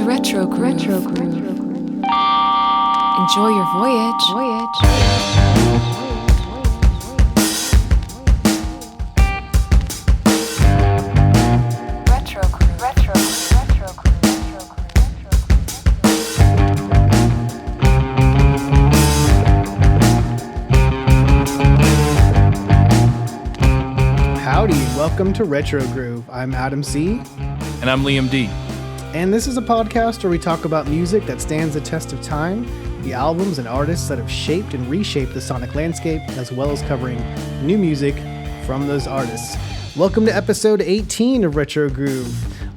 Retro Groove. Enjoy your voyage. Retro Groove. Retro Groove. Retro Groove. Retro Groove. Howdy, welcome to Retro Groove. I'm Adam C. And I'm Liam D. And this is a podcast where we talk about music that stands the test of time, the albums and artists that have shaped and reshaped the sonic landscape, as well as covering new music from those artists. Welcome to episode 18 of Retro Groove.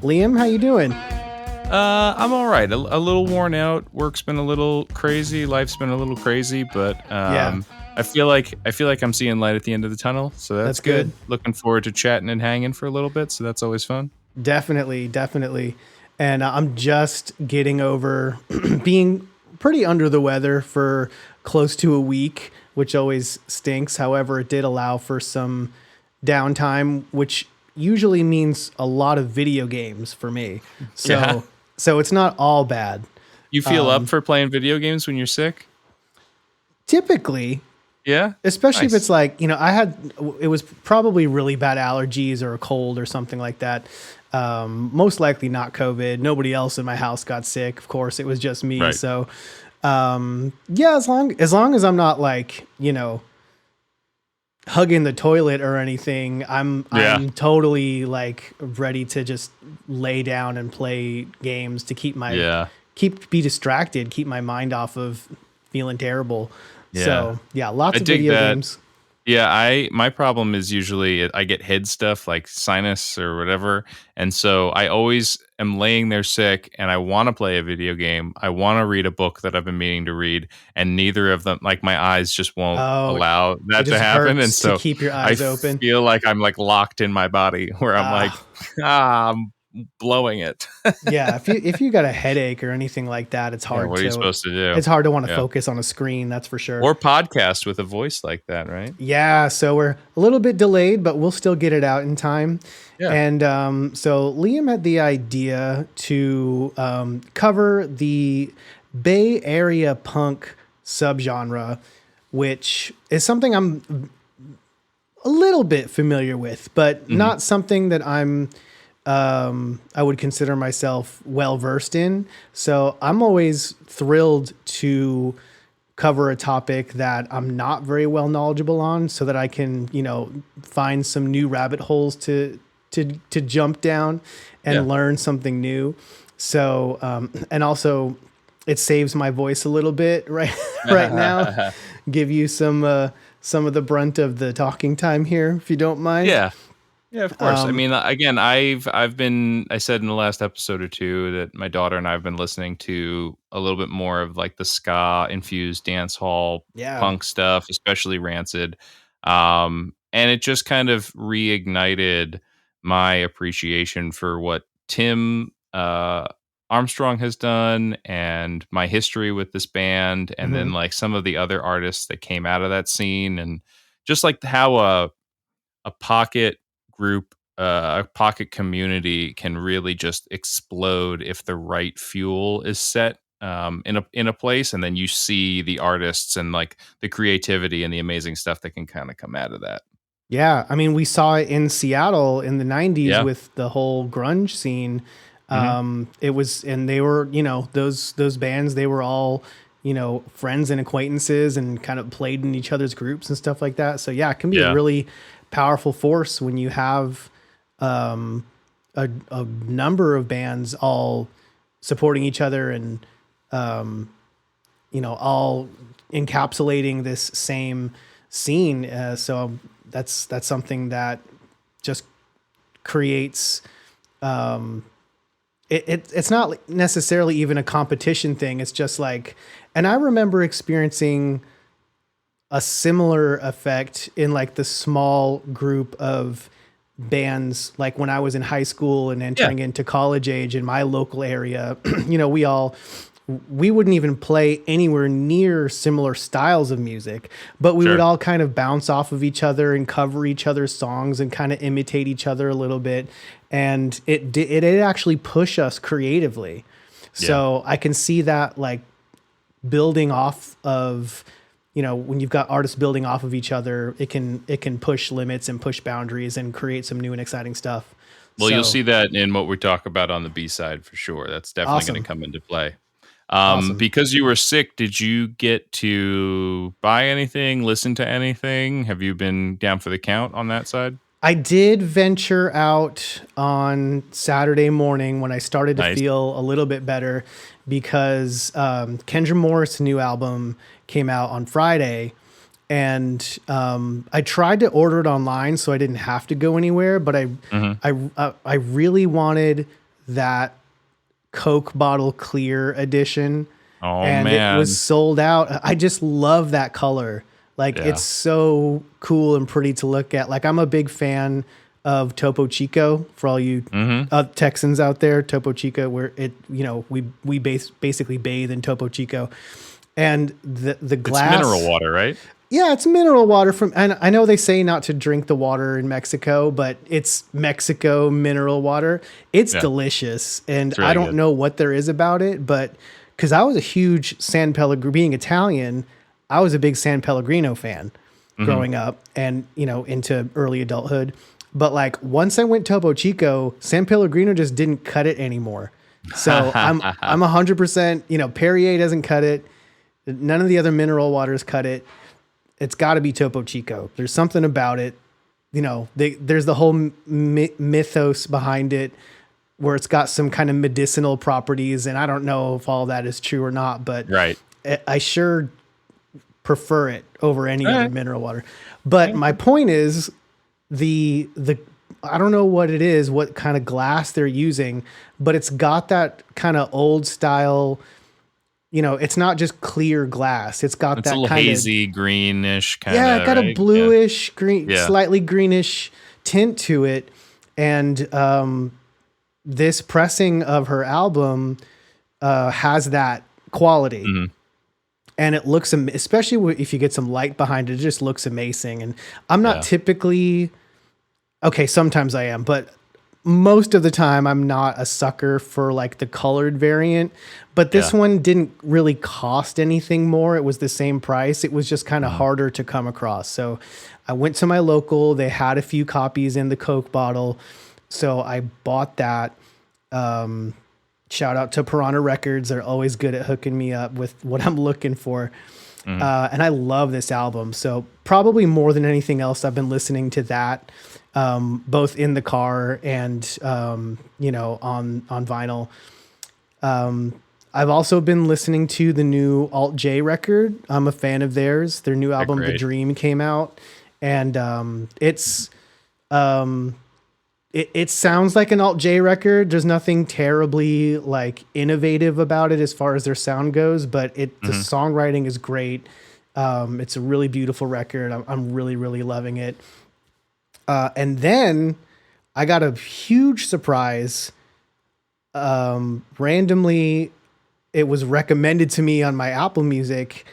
Liam, how you doing? I'm all right. A little worn out. Work's been a little crazy. Life's been a little crazy, but I feel like I'm seeing light at the end of the tunnel, so that's good. Looking forward to chatting and hanging for a little bit, so that's always fun. Definitely. And I'm just getting over being pretty under the weather for close to a week, which always stinks. However, it did allow for some downtime, which usually means a lot of video games for me. So it's not all bad. You feel up for playing video games when you're sick? Typically. Yeah. Especially if it's like, it was probably really bad allergies or a cold or something like that. Most likely not COVID. Nobody else in my house got sick. Of course, it was just me. Right. So, as long as I'm not like, hugging the toilet or anything, I'm totally like ready to just lay down and play games to keep be distracted, keep my mind off of feeling terrible. Yeah. So lots of video games. Yeah, my problem is usually I get head stuff like sinus or whatever. And so I always am laying there sick and I want to play a video game. I want to read a book that I've been meaning to read. And neither of them, like my eyes just won't allow that to happen. And so to keep your eyes open. I feel like I'm like locked in my body where I'm like, I'm blowing it. Yeah, if you got a headache or anything like that, it's hard. What are you supposed to do? It's hard to want to focus on a screen, that's for sure. Or podcast with a voice like that, right? Yeah, so we're a little bit delayed, but we'll still get it out in time. Yeah. And so Liam had the idea to cover the Bay Area punk subgenre, which is something I'm a little bit familiar with, but not something that I would consider myself well-versed in. So I'm always thrilled to cover a topic that I'm not very well knowledgeable on so that I can, find some new rabbit holes to jump down and learn something new. So, and also it saves my voice a little bit right now, give you some of the brunt of the talking time here, if you don't mind. Yeah, of course. I mean, again, I said in the last episode or two that my daughter and I have been listening to a little bit more of like the ska infused dance hall punk stuff, especially Rancid. And it just kind of reignited my appreciation for what Tim Armstrong has done and my history with this band. And then like some of the other artists that came out of that scene, and just like how a pocket group, a pocket community can really just explode if the right fuel is set in a place, and then you see the artists and like the creativity and the amazing stuff that can kind of come out of that. Yeah, I mean, we saw it in Seattle in the 90s with the whole grunge scene. It was, and they were, those bands, they were all, friends and acquaintances and kind of played in each other's groups and stuff like that. So it can be a really powerful force when you have a number of bands all supporting each other and all encapsulating this same scene. So that's something that just creates it's not necessarily even a competition thing. It's just like, and I remember experiencing a similar effect in like the small group of bands, like when I was in high school and entering into college age in my local area. We wouldn't even play anywhere near similar styles of music, but we would all kind of bounce off of each other and cover each other's songs and kind of imitate each other a little bit. And it actually push us creatively. So I can see that like building off of, when you've got artists building off of each other, it can push limits and push boundaries and create some new and exciting stuff. Well, you'll see that in what we talk about on the B-side for sure. That's definitely going to come into play. Because you were sick, did you get to buy anything, listen to anything? Have you been down for the count on that side? I did venture out on Saturday morning when I started to feel a little bit better because Kendra Morris' new album came out on Friday. And I tried to order it online so I didn't have to go anywhere, but I really wanted that Coke bottle clear edition. Oh, and man. It was sold out. I just love that color. Like it's so cool and pretty to look at. Like I'm a big fan of Topo Chico for all you Texans out there. Topo Chico, where we basically bathe in Topo Chico, and the glass. It's mineral water, right? Yeah, it's mineral water and I know they say not to drink the water in Mexico, but it's Mexico mineral water. It's delicious. And really I don't know what there is about it, but because I was a huge San Pellegrino, being Italian, I was a big San Pellegrino fan growing up and, into early adulthood. But like once I went Topo Chico, San Pellegrino just didn't cut it anymore. So I'm 100%, Perrier doesn't cut it. None of the other mineral waters cut it. It's got to be Topo Chico. There's something about it. There's the whole mythos behind it where it's got some kind of medicinal properties. And I don't know if all that is true or not, but I sure prefer it over any other mineral water. But my point is the I don't know what it is, what kind of glass they're using, but it's got that kind of old style. It's not just clear glass. It's got that a little kind hazy, greenish kind of. Yeah, it got a bluish, green, slightly greenish tint to it. And this pressing of her album has that quality. And it looks, especially if you get some light behind it, it just looks amazing. And I'm not typically, sometimes I am, but most of the time I'm not a sucker for like the colored variant, but this one didn't really cost anything more. It was the same price. It was just kind of harder to come across. So I went to my local, they had a few copies in the Coke bottle. So I bought that. Shout out to Piranha Records. They're always good at hooking me up with what I'm looking for. And I love this album. So probably more than anything else, I've been listening to that. Both in the car and, on vinyl. I've also been listening to the new Alt J record. I'm a fan of theirs. Their new album, The Dream, came out, and it sounds like an Alt J record. There's nothing terribly like innovative about it as far as their sound goes, but the songwriting is great. It's a really beautiful record. I'm really, really loving it. And then I got a huge surprise. Randomly, it was recommended to me on my Apple Music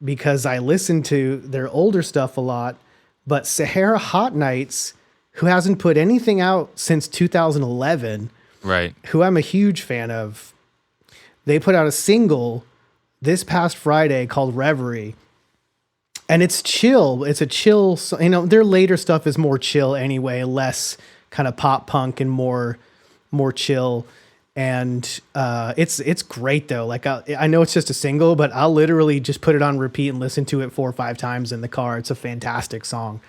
because I listened to their older stuff a lot. But Sahara Hot Nights, who hasn't put anything out since 2011, who I'm a huge fan of, they put out a single this past Friday called Reverie. And it's chill. It's a chill, their later stuff is more chill anyway, less kind of pop punk and more chill. And it's great though. Like I know it's just a single, but I'll literally just put it on repeat and listen to it 4 or 5 times in the car. It's a fantastic song.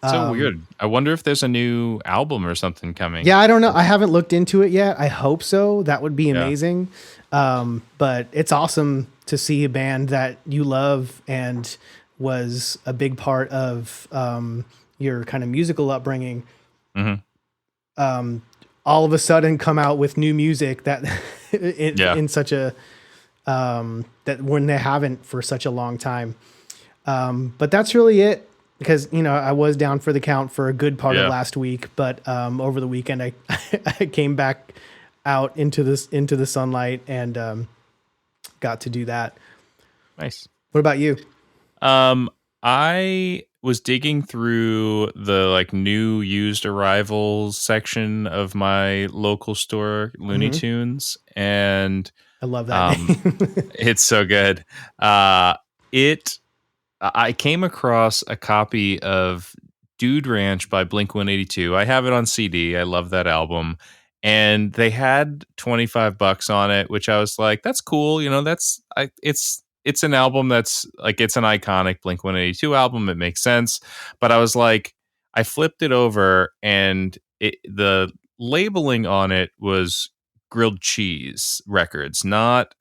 So weird. I wonder if there's a new album or something coming. Yeah, I don't know. I haven't looked into it yet. I hope so. That would be amazing. But it's awesome to see a band that you love and was a big part of your kind of musical upbringing. All of a sudden come out with new music that in such a that when they haven't for such a long time. But that's really it, because I was down for the count for a good part of last week, but over the weekend I I came back out into the sunlight and got to do that. Nice. What about you? I was digging through the like new used arrivals section of my local store, Looney Tunes, and I love that name. it's so good. It I came across a copy of Dude Ranch by Blink-182. I have it on CD. I love that album. And they had $25 on it, which I was like, that's cool. You know, it's an album that's like, it's an iconic Blink-182 album. It makes sense. But I was like, I flipped it over and the labeling on it was grilled cheese records, not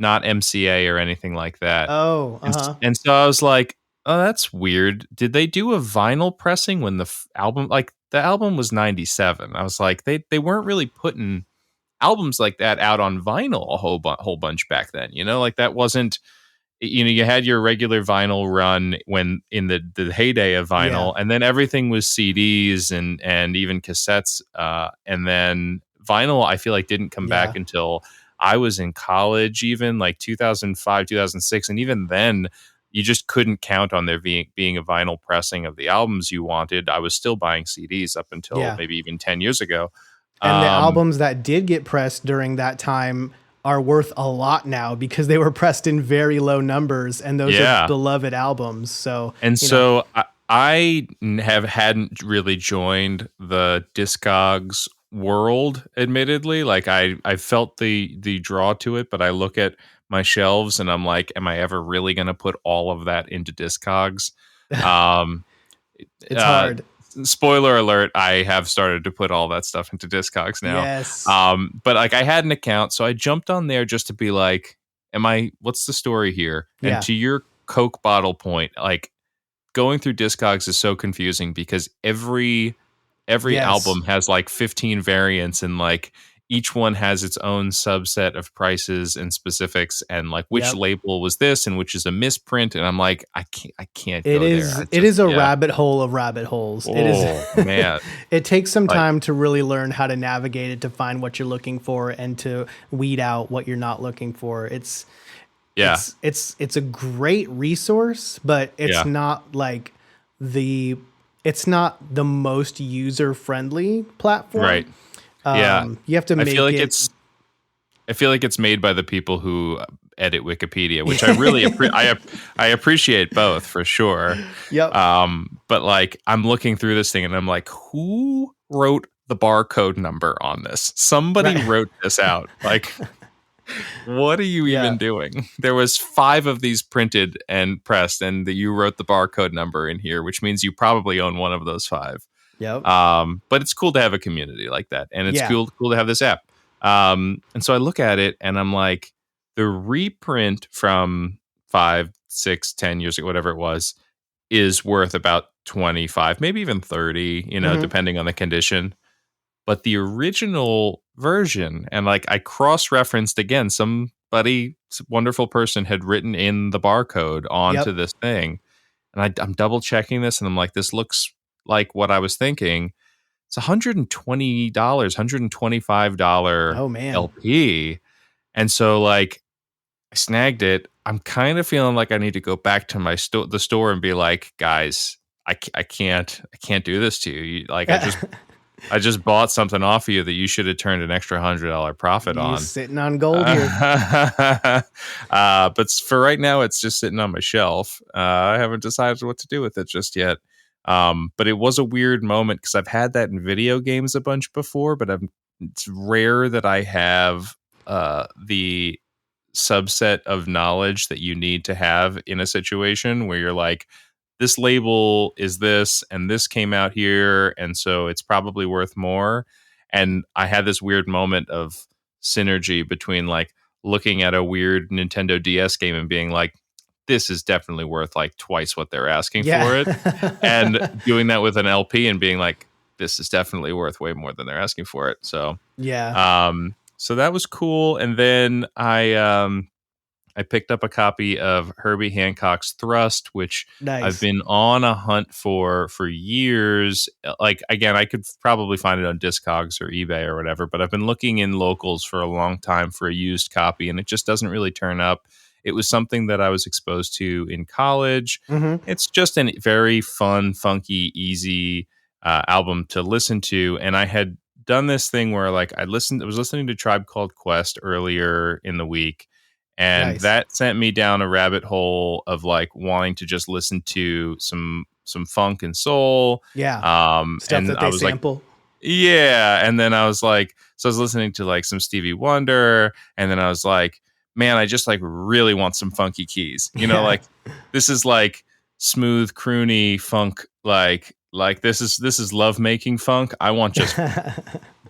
MCA or anything like that. Oh, and so I was like, oh, that's weird. Did they do a vinyl pressing when the album, like the album was 97? I was like, they weren't really putting albums like that out on vinyl a whole bunch back then. You know, like that wasn't, you know, you had your regular vinyl run when in the heyday of vinyl, and then everything was CDs and even cassettes. And then vinyl, I feel like didn't come back until I was in college, even like 2005, 2006. And even then, you just couldn't count on there being a vinyl pressing of the albums you wanted. I was still buying CDs up until maybe even 10 years ago. And the albums that did get pressed during that time are worth a lot now because they were pressed in very low numbers, and those are beloved albums. So, I hadn't really joined the Discogs world, admittedly. Like I felt the draw to it, but I look at my shelves and I'm like, am I ever really going to put all of that into Discogs? It's hard. Spoiler alert, I have started to put all that stuff into Discogs now. Yes. But like I had an account, so I jumped on there just to be like, what's the story here? Yeah. And to your Coke bottle point, like going through Discogs is so confusing because every album has like 15 variants, and like each one has its own subset of prices and specifics, and like which label was this and which is a misprint. And I'm like, I can't go there. It is a rabbit hole of rabbit holes. Oh, it is, man. It takes some time to really learn how to navigate it, to find what you're looking for and to weed out what you're not looking for. It's a great resource, but it's not like it's not the most user friendly platform. Right. You have to make I feel like it's made by the people who edit Wikipedia, which I really I appreciate both for sure. Yep. But like I'm looking through this thing and I'm like, who wrote the barcode number on this? Somebody wrote this out. Like, what are you even doing? There was 5 of these printed and pressed, and you wrote the barcode number in here, which means you probably own one of those 5. Yep. But it's cool to have a community like that, and it's cool to have this app. And so I look at it, and I'm like, the reprint from 5, 6, 10 years ago, whatever it was, is worth about 25, maybe even 30, you know, depending on the condition. But the original version, and like I cross-referenced again, somebody, wonderful person had written in the barcode onto this thing. And I'm double checking this, and I'm like, this looks like what I was thinking. It's $120, $125 LP. And so like I snagged it. I'm kind of feeling like I need to go back to my the store and be like, guys, I can't do this to you. Like I just bought something off of you that you should have turned an extra $100 profit on. Sitting on gold here. But for right now, it's just sitting on my shelf. I haven't decided what to do with it just yet. But it was a weird moment because I've had that in video games a bunch before, but it's rare that I have the subset of knowledge that you need to have in a situation where you're like, this label is this, and this came out here, and so it's probably worth more. And I had this weird moment of synergy between like looking at a weird Nintendo DS game and being like, this is definitely worth like twice what they're asking for it. And doing that with an LP and being like, this is definitely worth way more than they're asking for it. So, so that was cool. And then I picked up a copy of Herbie Hancock's Thrust, which I've been on a hunt for years. Like, again, I could probably find it on Discogs or eBay or whatever, but I've been looking in locals for a long time for a used copy, and it just doesn't really turn up. it was something that I was exposed to in college. Mm-hmm. It's just a very fun, funky, easy album to listen to. And I had done this thing where like I was listening to Tribe Called Quest earlier in the week, and Nice. that sent me down a rabbit hole of like wanting to just listen to some funk and soul. Yeah. Stuff And that I they was like, sample. yeah. And then I was like, so I was listening to like some Stevie Wonder, and then I was like, man, I just like really want some funky keys. You know, Yeah. like this is like smooth, croony funk, like this is love making funk. I want just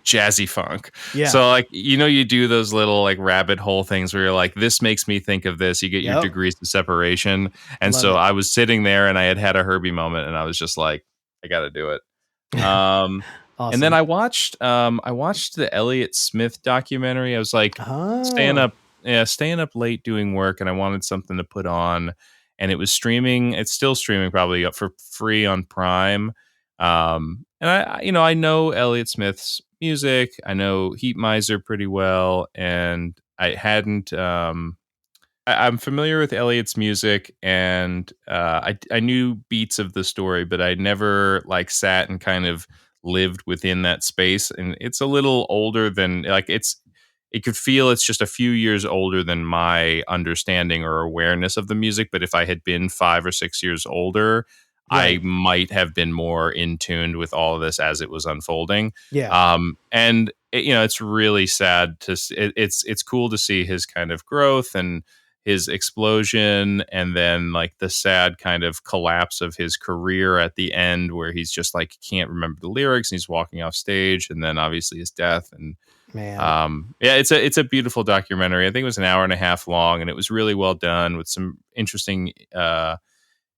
jazzy funk. Yeah. So like, you know, you do those little like rabbit hole things where you're like, this makes me think of this. You get your degrees of separation. And Love so it. I was sitting there and I had a Herbie moment, and I was just like, I got to do it. Awesome. And then I watched the Elliott Smith documentary. I was like staying up late doing work, and I wanted something to put on, and it was streaming. It's still streaming, probably up for free on Prime. And I know Elliott Smith's music. I know Heat Miser pretty well, and I hadn't. I'm familiar with Elliott's music, and I knew beats of the story, but I never like sat and kind of lived within that space. And it's a little older than like it could feel it's just a few years older than my understanding or awareness of the music. But if I had been 5 or 6 years older, I Right. might have been more in tune with all of this as it was unfolding. Yeah. And it's really sad it's cool to see his kind of growth and his explosion, and then like the sad kind of collapse of his career at the end, where he's just like can't remember the lyrics and he's walking off stage, and then obviously his death. And Man. yeah, it's a beautiful documentary. I think it was an hour and a half long, and it was really well done with some interesting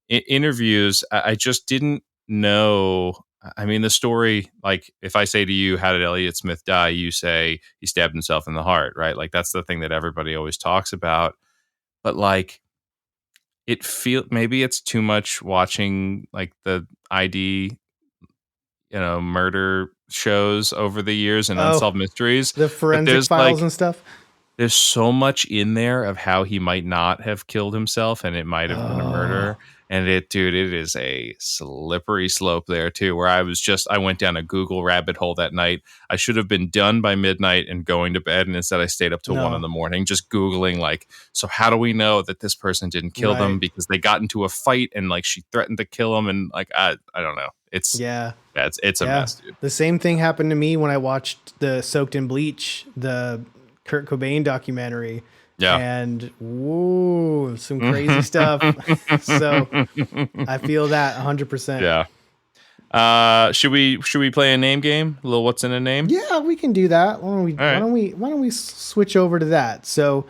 interviews. I just didn't know. I mean, the story, like if I say to you, how did Elliott Smith die? You say he stabbed himself in the heart, right? Like that's the thing that everybody always talks about. But like maybe it's too much watching like the ID, murder shows over the years and unsolved mysteries. The But forensic files and stuff. there's so much in there of how he might not have killed himself, and it might have been a murder. And it is a slippery slope there too, where I went down a Google rabbit hole that night. I should have been done by midnight and going to bed. And instead I stayed up till 1 a.m, just Googling like, so how do we know that this person didn't kill them? Because they got into a fight and like she threatened to kill him. And like, I don't know. It's a mess, dude. The same thing happened to me when I watched the Soaked in Bleach, the Kurt Cobain documentary. Yeah. And some crazy stuff. So I feel that 100%. Yeah. Should we play a name game? A little what's in a name? Yeah, we can do that. Why don't we switch over to that? So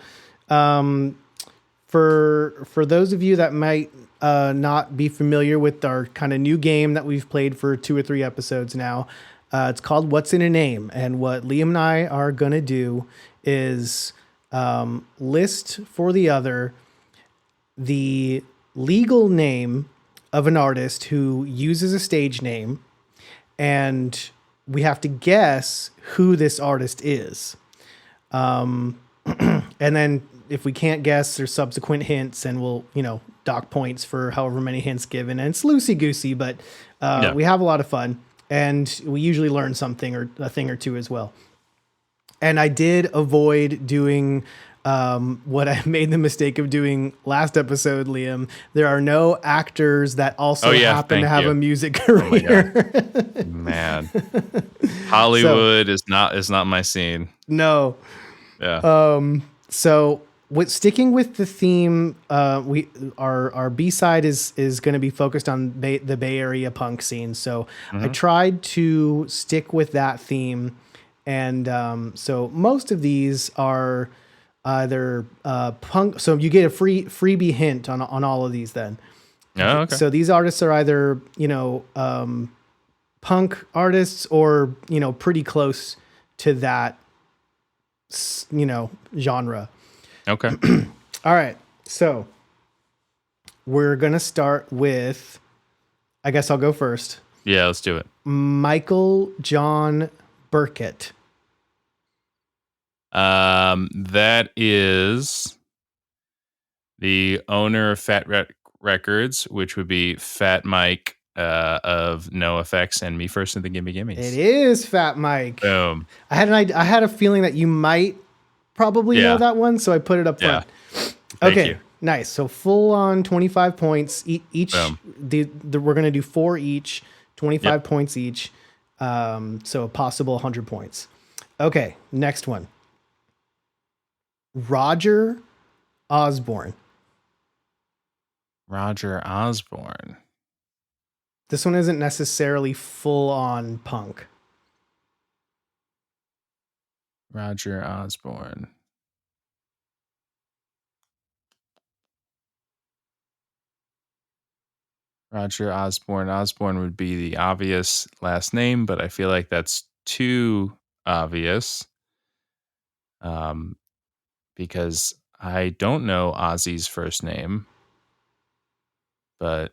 for those of you that might not be familiar with our kind of new game that we've played for 2 or 3 episodes now, it's called What's in a Name. And what Liam and I are going to do is list for the other the legal name of an artist who uses a stage name, and we have to guess who this artist is. And then if we can't guess, there's subsequent hints, and we'll dock points for however many hints given. And it's loosey goosey, but we have a lot of fun, and we usually learn something or a thing or two as well. And I did avoid doing what I made the mistake of doing last episode, Liam. There are no actors that also happen to have a music career. Oh man, Hollywood is not my scene. No. Yeah. So sticking with the theme, our B-side is going to be focused on the Bay Area punk scene. So I tried to stick with that theme. And so most of these are either punk. So you get a freebie hint on all of these then. Oh, okay. So these artists are either, punk artists or, pretty close to that, genre. Okay. All right. So we're going to start with, I guess I'll go first. Yeah, let's do it. Michael John Burkett. That is The owner of Records, which would be Fat Mike of No Effects and Me First and the Gimme Gimmes. It is Fat Mike. Boom. I had a feeling that you might probably know that one, so I put it up front. Thank you. Nice. So full on 25 points each. We're going to do 4 each, 25 points each. So a possible 100 points. Okay, next one. Roger Osborne. Roger Osborne. This one isn't necessarily full on punk. Roger Osborne. Roger Osborne. Osborne would be the obvious last name, but I feel like that's too obvious. Because I don't know Ozzy's first name, but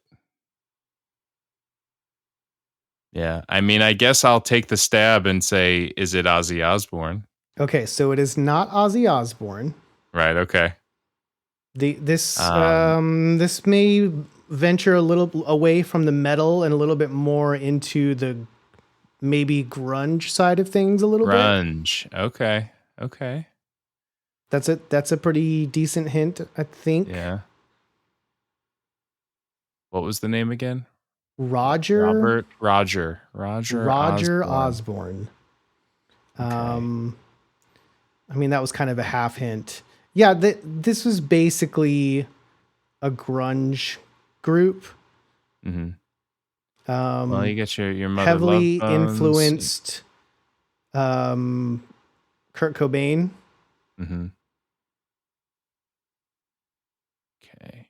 yeah, I mean, I guess I'll take the stab and say, is it Ozzy Osbourne? Okay, so it is not Ozzy Osbourne. Right. Okay. This may venture a little away from the metal and a little bit more into the maybe grunge side of things a little bit. Grunge. Okay. That's a pretty decent hint, I think. Yeah. What was the name again? Roger Osborne. Okay. I mean, that was kind of a half hint. Yeah, this was basically a grunge group. Mm-hmm. Well, you get your Mother heavily Love Bones. Influenced Kurt Cobain. Mm-hmm. Okay.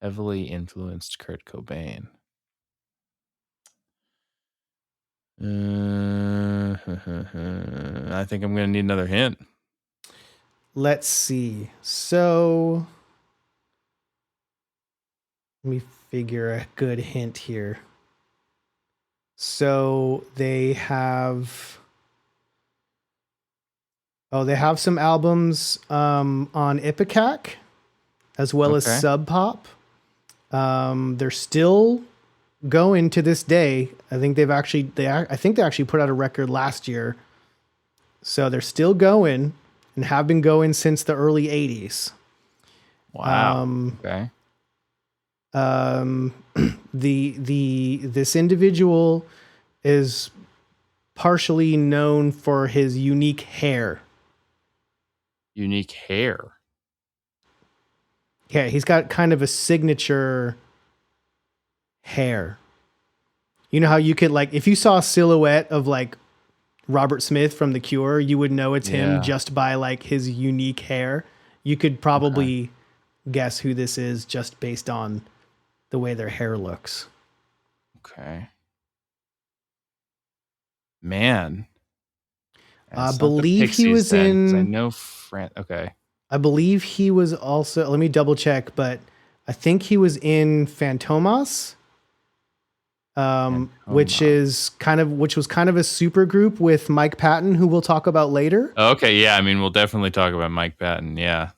Heavily influenced Kurt Cobain. I think I'm going to need another hint. Let's see. So let me figure a good hint here. So they have some albums on Ipecac as well as Sub Pop. They're still going to this day. I think they actually put out a record last year. So they're still going and have been going since the early 80s. Wow. Okay. This individual is partially known for his unique hair. Unique hair. Yeah, he's got kind of a signature hair. You know how you could, like, if you saw a silhouette of like Robert Smith from The Cure, you would know it's him just by like his unique hair. You could probably guess who this is just based on the way their hair looks. Okay. Man. I believe he was in... I know okay. I believe he was also... Let me double check, but I think he was in Fantomas, which was kind of a super group with Mike Patton, who we'll talk about later. Okay, yeah. I mean, we'll definitely talk about Mike Patton, yeah.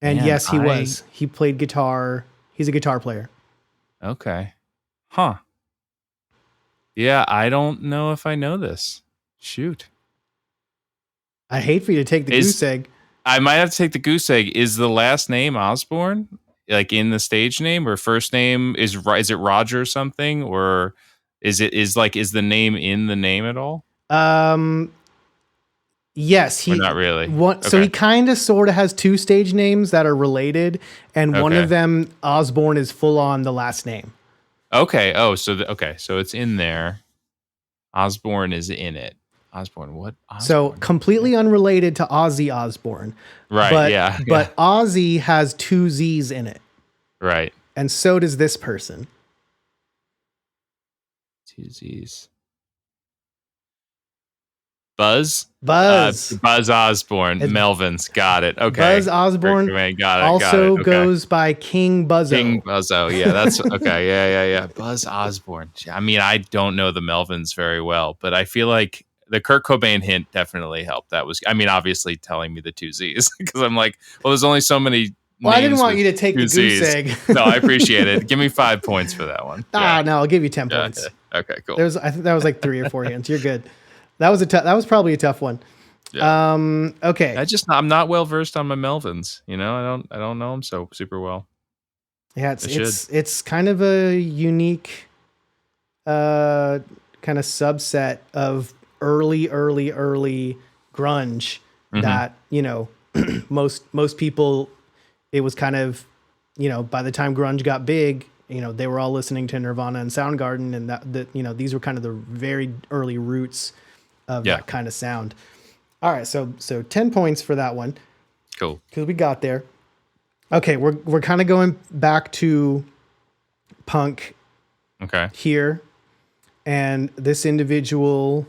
And yes, he was. He played guitar. He's a guitar player. Okay. Huh. Yeah, I don't know if I know this. Shoot. I'd hate for you to take the goose egg. I might have to take the goose egg. Is the last name Osborne? Like in the stage name, or first name is it Roger something, or is the name in the name at all? Yes, or not really. So he kind of sort of has 2 stage names that are related, and one of them, Osborne, is full on the last name. Okay. Oh, so so it's in there. Osborne is in it. Osborne, what? Osborne? So completely unrelated to Ozzy Osbourne. Right, But Ozzy has 2 Z's in it. Right. And so does this person. 2 Z's. Buzz Osborne. Melvins. Got it. Okay. Buzz Osborne got it. Also goes by King Buzzo. King Buzzo. Yeah, that's okay. Yeah. Buzz Osborne. I mean, I don't know the Melvins very well, but I feel like the Kurt Cobain hint definitely helped. That was, I mean, obviously telling me the two Z's because I'm like, well, there's only so many. Well, I didn't want you to take the goose egg. No, I appreciate it. Give me 5 points for that one. No, I'll give you 10 points. Okay, cool. I think that was like 3 or 4 hints. You're good. That was probably a tough one. Yeah. Okay. I'm not well versed on my Melvins. You know, I don't know them so super well. Yeah, it's kind of a unique kind of subset of early grunge that, you know, most people, it was kind of, you know, by the time grunge got big, you know, they were all listening to Nirvana and Soundgarden, and that you know, these were kind of the very early roots of that kind of sound. All right, so 10 points for that one. Cool. Because we got there. Okay, we're kind of going back to punk. Okay. Here, and this individual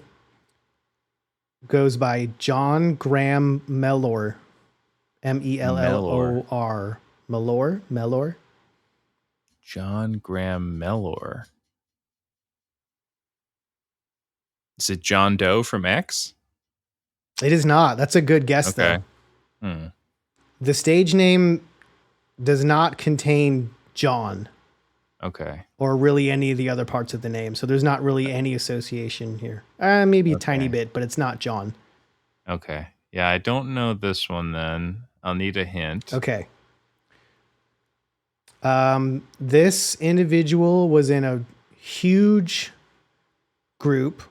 goes by John Graham Mellor, Mellor. Mellor. John Graham Mellor. Is it John Doe from X? It is not. That's a good guess, though. The stage name does not contain John. Okay. Or really any of the other parts of the name. So there's not really any association here. Maybe a tiny bit, but it's not John. Okay. Yeah, I don't know this one then. I'll need a hint. Okay. This individual was in a huge group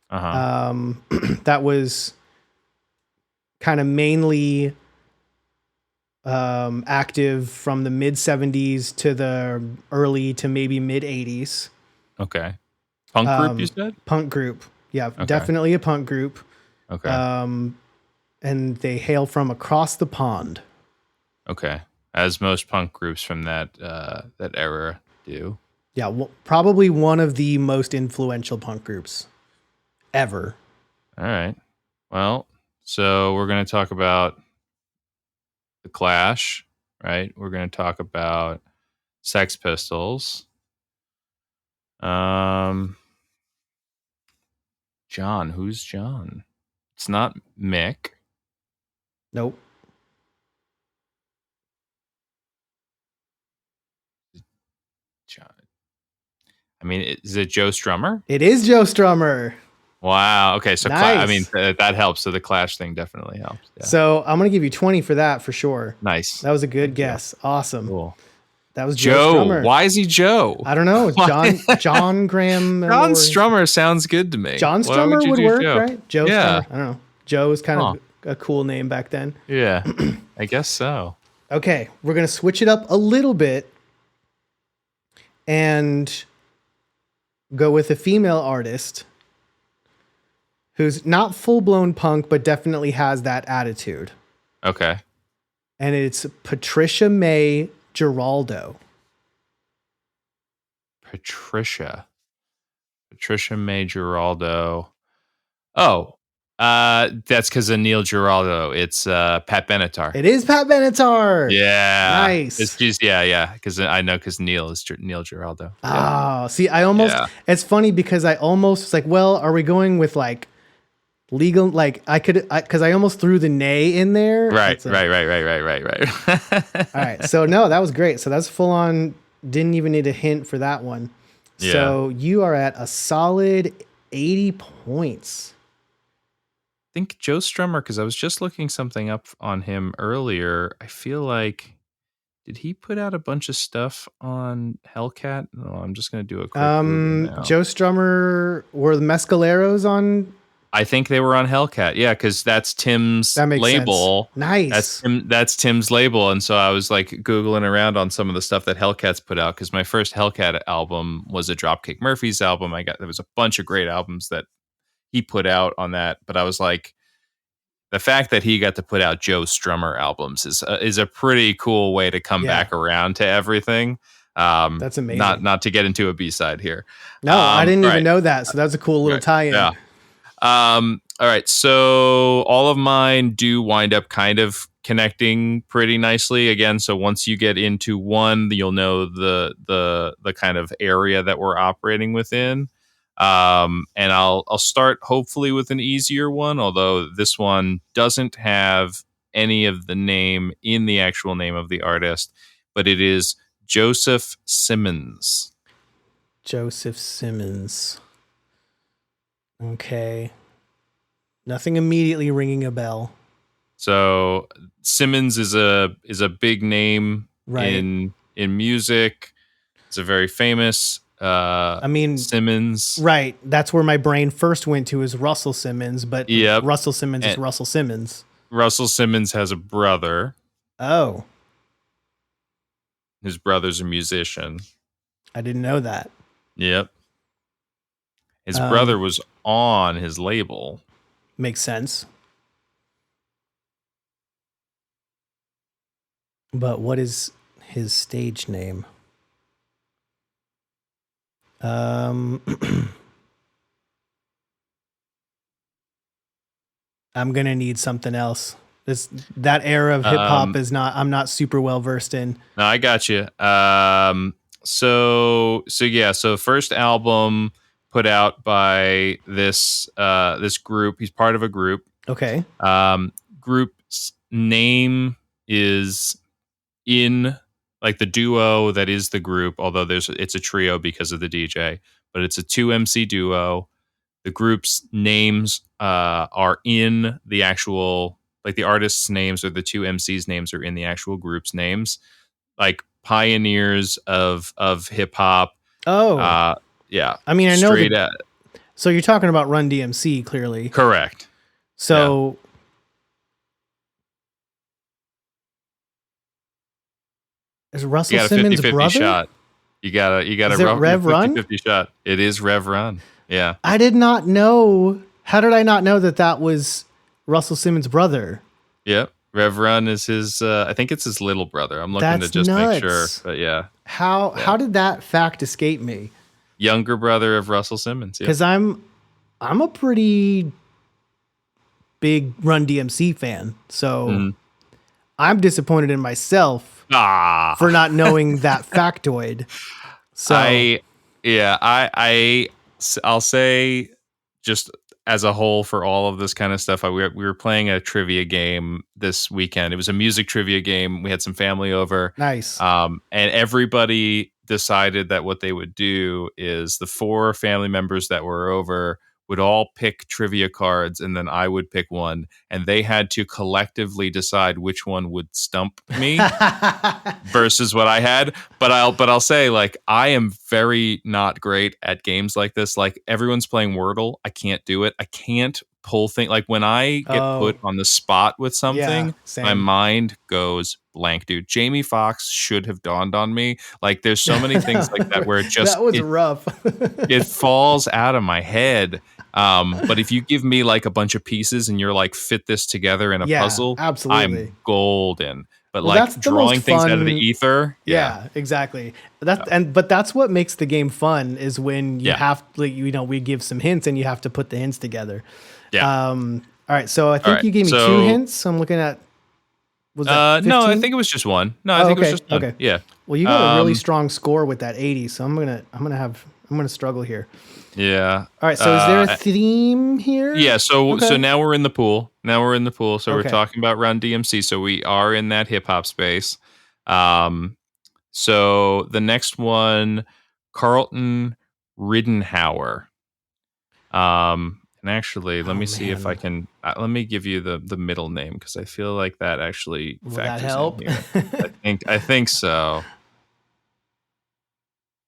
that was kind of mainly active from the mid 70s to the early to maybe mid 80s. Okay. Punk group, you said? Punk group. Yeah, definitely a punk group. Okay. And they hail from across the pond. Okay. As most punk groups from that era do. Yeah, probably one of the most influential punk groups ever. All right. Well, so we're going to talk about The Clash, right? We're going to talk about Sex Pistols. John, who's John? It's not Mick. Nope. John. I mean, is it Joe Strummer? It is Joe Strummer. Wow. Okay. So nice. I mean, that helps. So the Clash thing definitely helps. Yeah. So I'm going to give you 20 for that for sure. Nice. That was a good guess. Awesome. Cool. That was Joe Strummer. Why is he Joe? I don't know. John Graham. John Strummer sounds good to me. John Strummer would work, Joe? right? Joe Strummer. I don't know. Joe is kind of a cool name back then. Yeah, I guess so. Okay, we're going to switch it up a little bit and go with a female artist who's not full-blown punk, but definitely has that attitude. Okay. And it's Patricia May Giraldo. Patricia May Giraldo. Oh, that's because of Neil Giraldo. It's Pat Benatar. It is Pat Benatar. Yeah, nice. It's just because I know because Neil is Neil Giraldo. Oh, see, I almost. Yeah. It's funny because I almost was like, well, are we going with like legal? Like because I almost threw the nay in there. Right. All right, so no, that was great. So that's full on. Didn't even need a hint for that one. Yeah. So you are at a solid 80 points. I think Joe Strummer, because I was just looking something up on him earlier. I feel like, did he put out a bunch of stuff on Hellcat? No, I'm just going to do a quick Google now. Joe Strummer, were the Mescaleros on? I think they were on Hellcat. Yeah, because that's Tim's label. Sense. Nice. That's Tim's label. And so I was like Googling around on some of the stuff that Hellcat's put out, because my first Hellcat album was a Dropkick Murphys album. There was a bunch of great albums that he put out on that, but I was like, the fact that he got to put out Joe Strummer albums is a pretty cool way to come back around to everything. That's amazing. Not to get into a B-side here. No, I didn't even know that. So that's a cool little tie-in. Yeah. All right. So all of mine do wind up kind of connecting pretty nicely again. So once you get into one, you'll know the kind of area that we're operating within. And I'll start hopefully with an easier one, although this one doesn't have any of the name in the actual name of the artist, but it is Joseph Simmons. Joseph Simmons. Okay. Nothing immediately ringing a bell. So Simmons is a big name right. in music. It's a very famous Simmons. Right. That's where my brain first went to, is Russell Simmons, but yep. Russell Simmons is Russell Simmons. Russell Simmons has a brother. Oh. His brother's a musician. I didn't know that. Yep. His brother was on his label. Makes sense. But what is his stage name? I'm gonna need something else. That era of hip hop is not. I'm not super well versed in. No, I got you. So first album put out by this group. He's part of a group. Okay. Group's name is in like the duo that is the group, although it's a trio because of the DJ, but it's a 2 MC duo. The group's names are in the actual, like the artists' names or the 2 MCs' names are in the actual group's names, like pioneers of hip hop. Oh, yeah. I mean, I know that. So you're talking about Run DMC, clearly. Correct. So. Yeah. Is Russell Simmons' 50-50 brother? Shot. You got a Rev Run? 50-50 shot. It is Rev Run. Yeah. I did not know. How did I not know that was Russell Simmons' brother? Yep. Rev Run is his, I think it's his little brother. I'm looking to just nuts. make sure. But yeah. How did that fact escape me? Younger brother of Russell Simmons. Because I'm a pretty big Run DMC fan. So I'm disappointed in myself for not knowing that factoid. So I'll say, just as a whole, for all of this kind of stuff, we were playing a trivia game this weekend. It was a music trivia game. We had some family over. Nice. And everybody decided that what they would do is the 4 family members that were over would all pick trivia cards, and then I would pick one, and they had to collectively decide which one would stump me versus what I had. But I'll say, like, I am very not great at games like this. Like, everyone's playing Wordle. I can't do it. I can't pull things. Like, when I get put on the spot with something, my mind goes blank, dude. Jamie Foxx should have dawned on me. Like, there's so many things like that where it just that was rough. It falls out of my head. But if you give me like a bunch of pieces and you're like, fit this together in a puzzle, absolutely. I'm golden. But like drawing things out of the ether. Yeah, exactly. But that's what makes the game fun, is when you have, like, we give some hints and you have to put the hints together. Yeah. All right. So I think you gave me 2 hints. I'm looking at. Was that 15? No, I think it was just one. No, I think it was just one. Okay. Yeah. Well, you got a really strong score with that 80, so I'm gonna struggle here. Yeah. All right. So is there a theme here? Yeah. So now we're in the pool. So we're talking about Run DMC. So we are in that hip hop space. So the next one, Carlton Riddenhauer. And actually, let me see if I can. Let me give you the middle name, because I feel like that actually factors in here. I think so.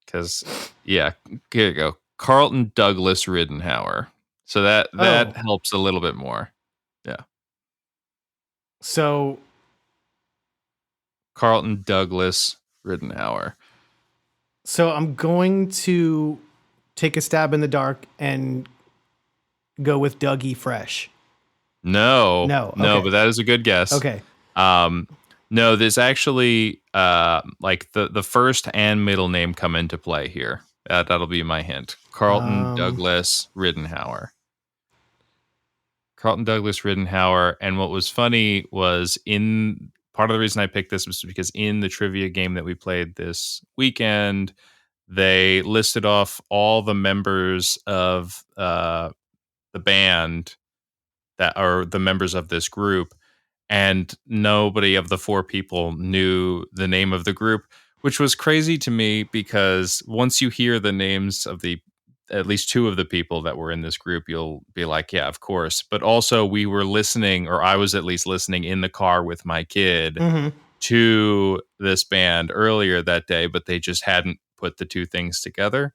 Because here you go. Carlton Douglas Riddenhauer. So that helps a little bit more. Yeah. So Carlton Douglas Riddenhauer. So I'm going to take a stab in the dark and go with Dougie Fresh. No, but that is a good guess. Okay. No, there's actually like the first and middle name come into play here. That'll be my hint. Carlton Douglas Riddenhauer. Carlton Douglas Riddenhauer. And what was funny was, part of the reason I picked this was because in the trivia game that we played this weekend, they listed off all the members of the band that are the members of this group, and nobody of the four people knew the name of the group, which was crazy to me because once you hear the names of the at least two of the people that were in this group, you'll be like, yeah, of course. But also we were listening, or I was at least listening in the car with my kid to this band earlier that day, but they just hadn't put the two things together.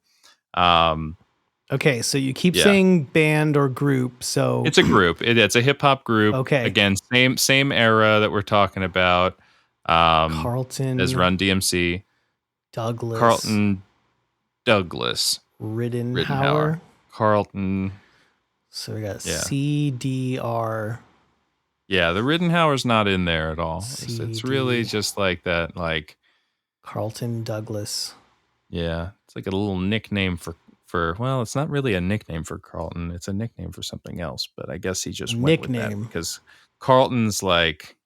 Okay, so you keep saying band or group, so it's a group. It's a hip hop group. Okay, again, same era that we're talking about. Carlton as Run DMC, Douglas, Rittenhauer, Carlton. So we got CDR. Yeah, the Rittenhauer's not in there at all. It's really just like that, like Carlton Douglas. Yeah, it's like a little nickname for. Well, it's not really a nickname for Carlton. It's a nickname for something else. But I guess he just went with that because Carlton's like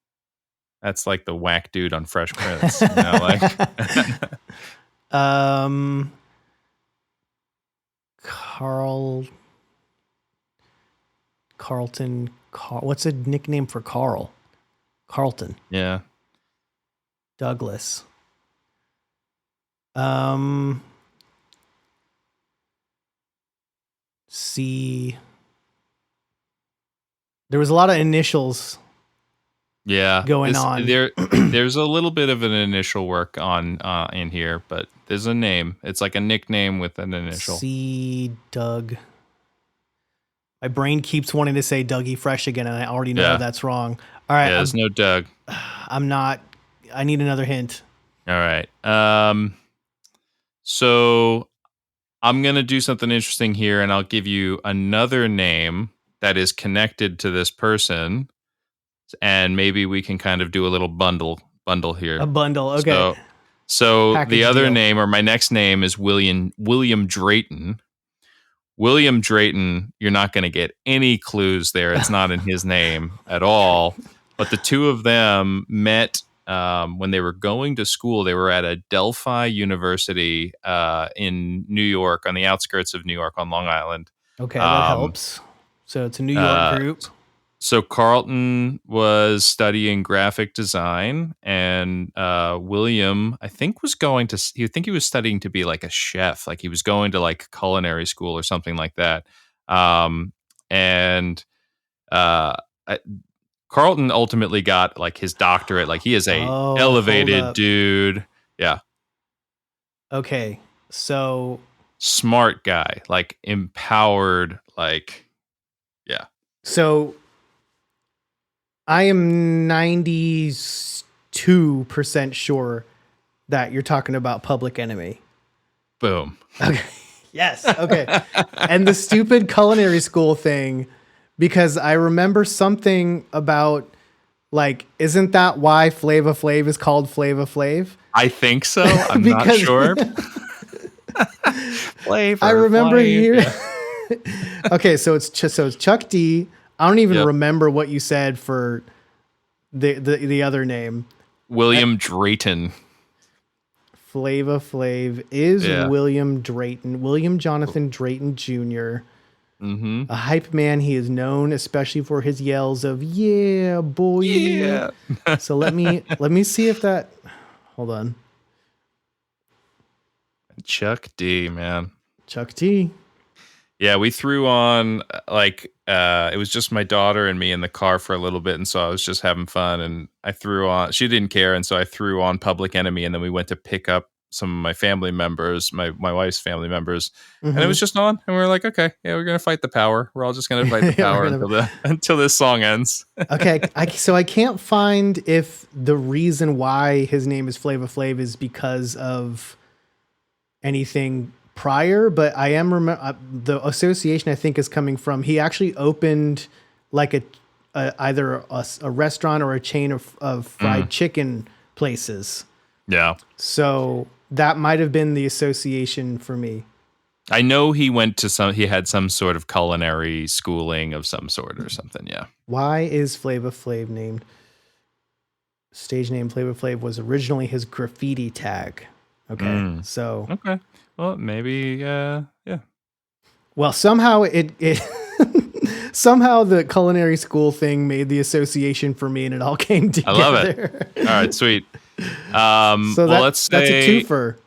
that's like the whack dude on Fresh Prince. Carlton. What's a nickname for Carl? Carlton. Yeah. Douglas. There was a lot of initials. Going on. There's a little bit of an initial work on in here, but there's a name. It's like a nickname with an initial. Doug. My brain keeps wanting to say Dougie Fresh again, and I already know that's wrong. All right. There's no Doug. I'm not. I need another hint. All right. So I'm going to do something interesting here, and I'll give you another name that is connected to this person, and maybe we can kind of do a little bundle here. A bundle, okay. So the other name, or my next name, is William Drayton. William Drayton, you're not going to get any clues there. It's not in his name at all. But the two of them met when they were going to school. They were at a Delphi University in New York, on the outskirts of New York on Long Island. Okay, that helps. So it's a New York group. So Carlton was studying graphic design, and William, I think, was he was studying to be like a chef. Like he was going to like culinary school or something like that. Carlton ultimately got like his doctorate. Like he is a elevated dude. Yeah. Okay. So smart guy, like empowered, like, yeah. So I am 92% sure that you're talking about Public Enemy. Boom. Okay. Yes. Okay. And the stupid culinary school thing, because I remember something about, like, isn't that why Flava Flav is called Flava Flav? I think so. I'm not sure. Flavor. I remember hearing. Okay, so it's Chuck D. I don't even remember what you said for the other name. William Drayton. Flava Flav is William Drayton. William Jonathan Drayton Jr. Mm-hmm. A hype man, he is known especially for his yells of "Yeah, boy!" Yeah. So let me see if that. Hold on. Chuck D, man. Chuck D. Yeah, we threw on it was just my daughter and me in the car for a little bit, and so I was just having fun, and I threw on. She didn't care, and so I threw on Public Enemy, and then we went to pick up some of my family members, my wife's family members, and it was just on, and we were like, okay, yeah, we're gonna fight the power. We're all just gonna fight the power until this song ends. Okay, so I can't find if the reason why his name is Flava Flav is because of anything prior, but I am the association I think is coming from he actually opened like either a restaurant or a chain of fried chicken places. Yeah. So that might have been the association for me. I know he had some sort of culinary schooling of some sort or something. Yeah. Why is Flava Flav named? Stage name Flava Flav was originally his graffiti tag. Okay. So okay. Well, maybe, yeah. Well, somehow it somehow the culinary school thing made the association for me, and it all came together. I love it. All right, sweet. So well, let's say that's a twofer.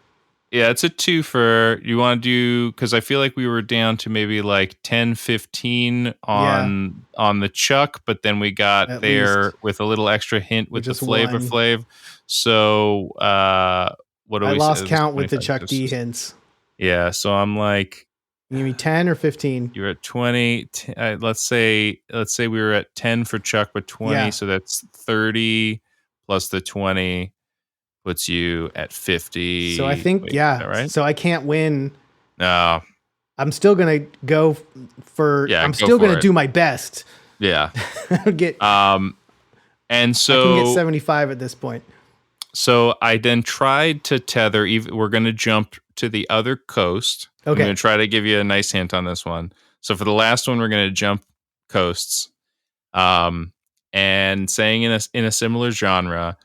Yeah, it's a twofer. You want to do, because I feel like we were down to maybe like 10, 15 on the Chuck, but then we got At there least. with a little extra hint with the just Flavor one. Flav. So what do I we lost say? count with the Chuck D hints. Yeah, so I'm like, you give me 10 or 15. You're at 20. Let's say we were at 10 for Chuck with 20, Yeah. so that's 30 plus the 20 puts you at 50. So I think, Wait, is that right? So I can't win. No. I'm still going to go for, I'm still going to do my best. Yeah. Get, and so I can get 75 at this point. So I then tried to tether, we're going to jump to the other coast. Okay. I'm going to try to give you a nice hint on this one. So for the last one, we're going to jump coasts, and saying in a similar genre,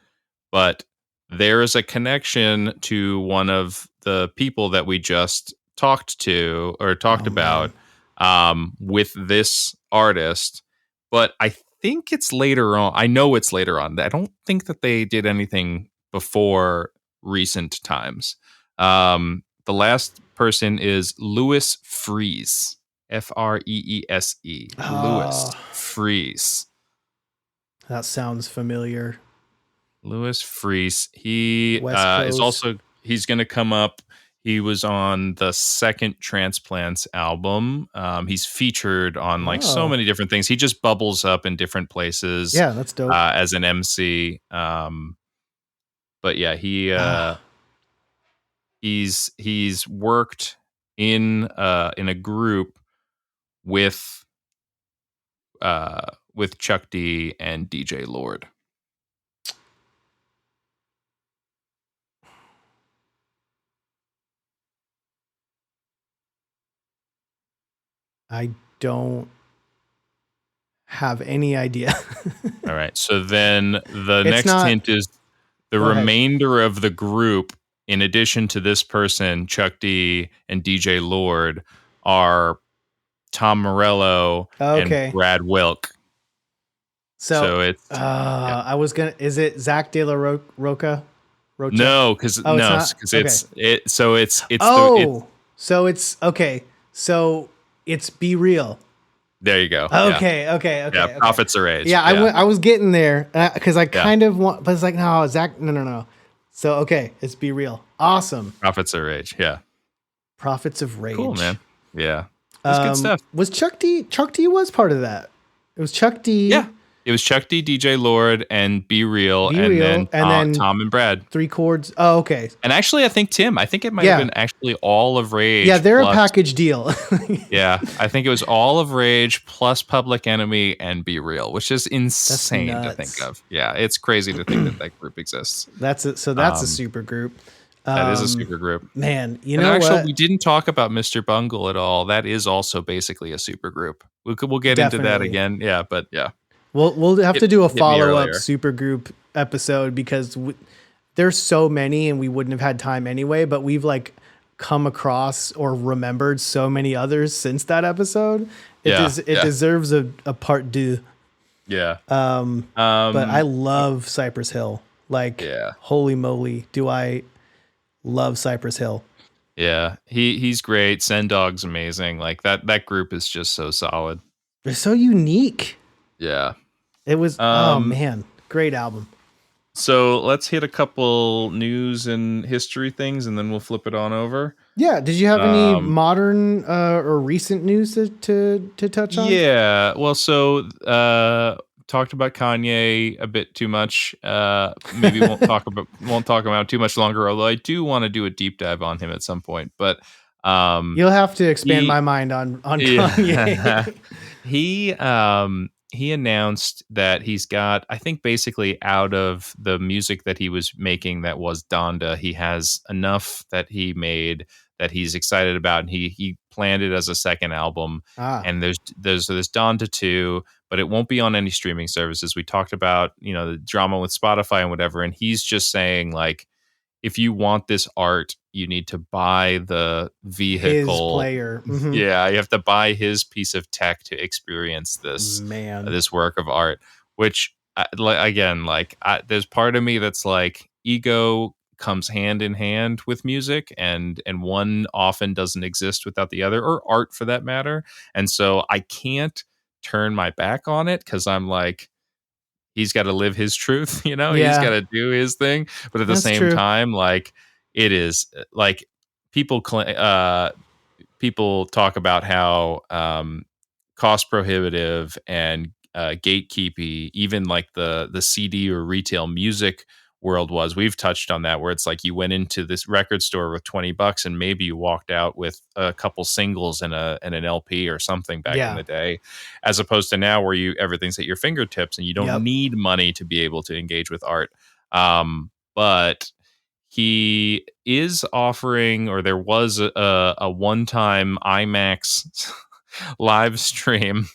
but there is a connection to one of the people that we just talked about with this artist. But I think it's later on. I know it's later on. I don't think that they did anything before recent times. The last person is Louis Freeze. Freese. Louis Freeze. That sounds familiar. Louis Freeze. He is also, he's going to come up. He was on the second Transplants album. He's featured on like so many different things. He just bubbles up in different places. Yeah, that's dope. As an MC. But yeah, he's worked in a group with Chuck D and DJ Lord. I don't have any idea. All right. So then the next hint is the remainder of the group, in addition to this person, Chuck D and DJ Lord, are Tom Morello and Brad Wilk. So it's I was gonna, is it Zach De La Rocha? No, because it's Be Real. There you go. Okay. Yeah, Prophets of Rage. Yeah, I was getting there because I kind of want, but it's like, no, Zach, no. So, okay, it's Be Real. Awesome. Prophets of Rage, yeah. Prophets of Rage. Cool, man. Yeah. That's good stuff. Was Chuck D was part of that. It was Chuck D. Yeah. It was Chuck D, DJ Lord, and Be Real, and then Tom and Brad. 3 chords. Oh, okay. And actually, I think Tim. I think it might have been actually All of Rage. Yeah, they're a package deal. Yeah, I think it was All of Rage plus Public Enemy and Be Real, which is insane to think of. Yeah, it's crazy to think that group exists. That's it. So that's a super group. That is a super group. Man, you know what? We didn't talk about Mr. Bungle at all. That is also basically a super group. We'll get into that again. Yeah, but yeah. We'll have to do a follow-up supergroup episode because there's so many and we wouldn't have had time anyway, but we've like come across or remembered so many others since that episode. It deserves a part deux. Yeah. But I love Cypress Hill. Like, holy moly, do I love Cypress Hill. Yeah. He's great. Send Dog's amazing. Like that group is just so solid. They're so unique. Yeah. It was, oh man, great album. So let's hit a couple news and history things and then we'll flip it on over. Yeah. Did you have any modern or recent news to touch on? Yeah. Well, so talked about Kanye a bit too much. Maybe won't talk about too much longer, although I do want to do a deep dive on him at some point. But you'll have to expand my mind on Kanye. He announced that he's got, I think basically out of the music that he was making that was Donda, he has enough that he made that he's excited about, and he planned it as a second album. And there's Donda 2, but it won't be on any streaming services. We talked about, the drama with Spotify and whatever, and he's just saying like, if you want this art, you need to buy the vehicle. His player. Mm-hmm. Yeah, you have to buy his piece of tech to experience this work of art. Which again, there's part of me that's like, ego comes hand in hand with music, and one often doesn't exist without the other, or art for that matter. And so I can't turn my back on it, because I'm like, he's got to live his truth, he's got to do his thing. But at the same time, like, it is like, people talk about how cost prohibitive and gatekeepy even like the CD or retail music world was. We've touched on that, where it's like, you went into this record store with $20 and maybe you walked out with a couple singles and an LP or something back in the day, as opposed to now, where everything's at your fingertips and you don't need money to be able to engage with art. But he is offering, or there was a one-time IMAX live stream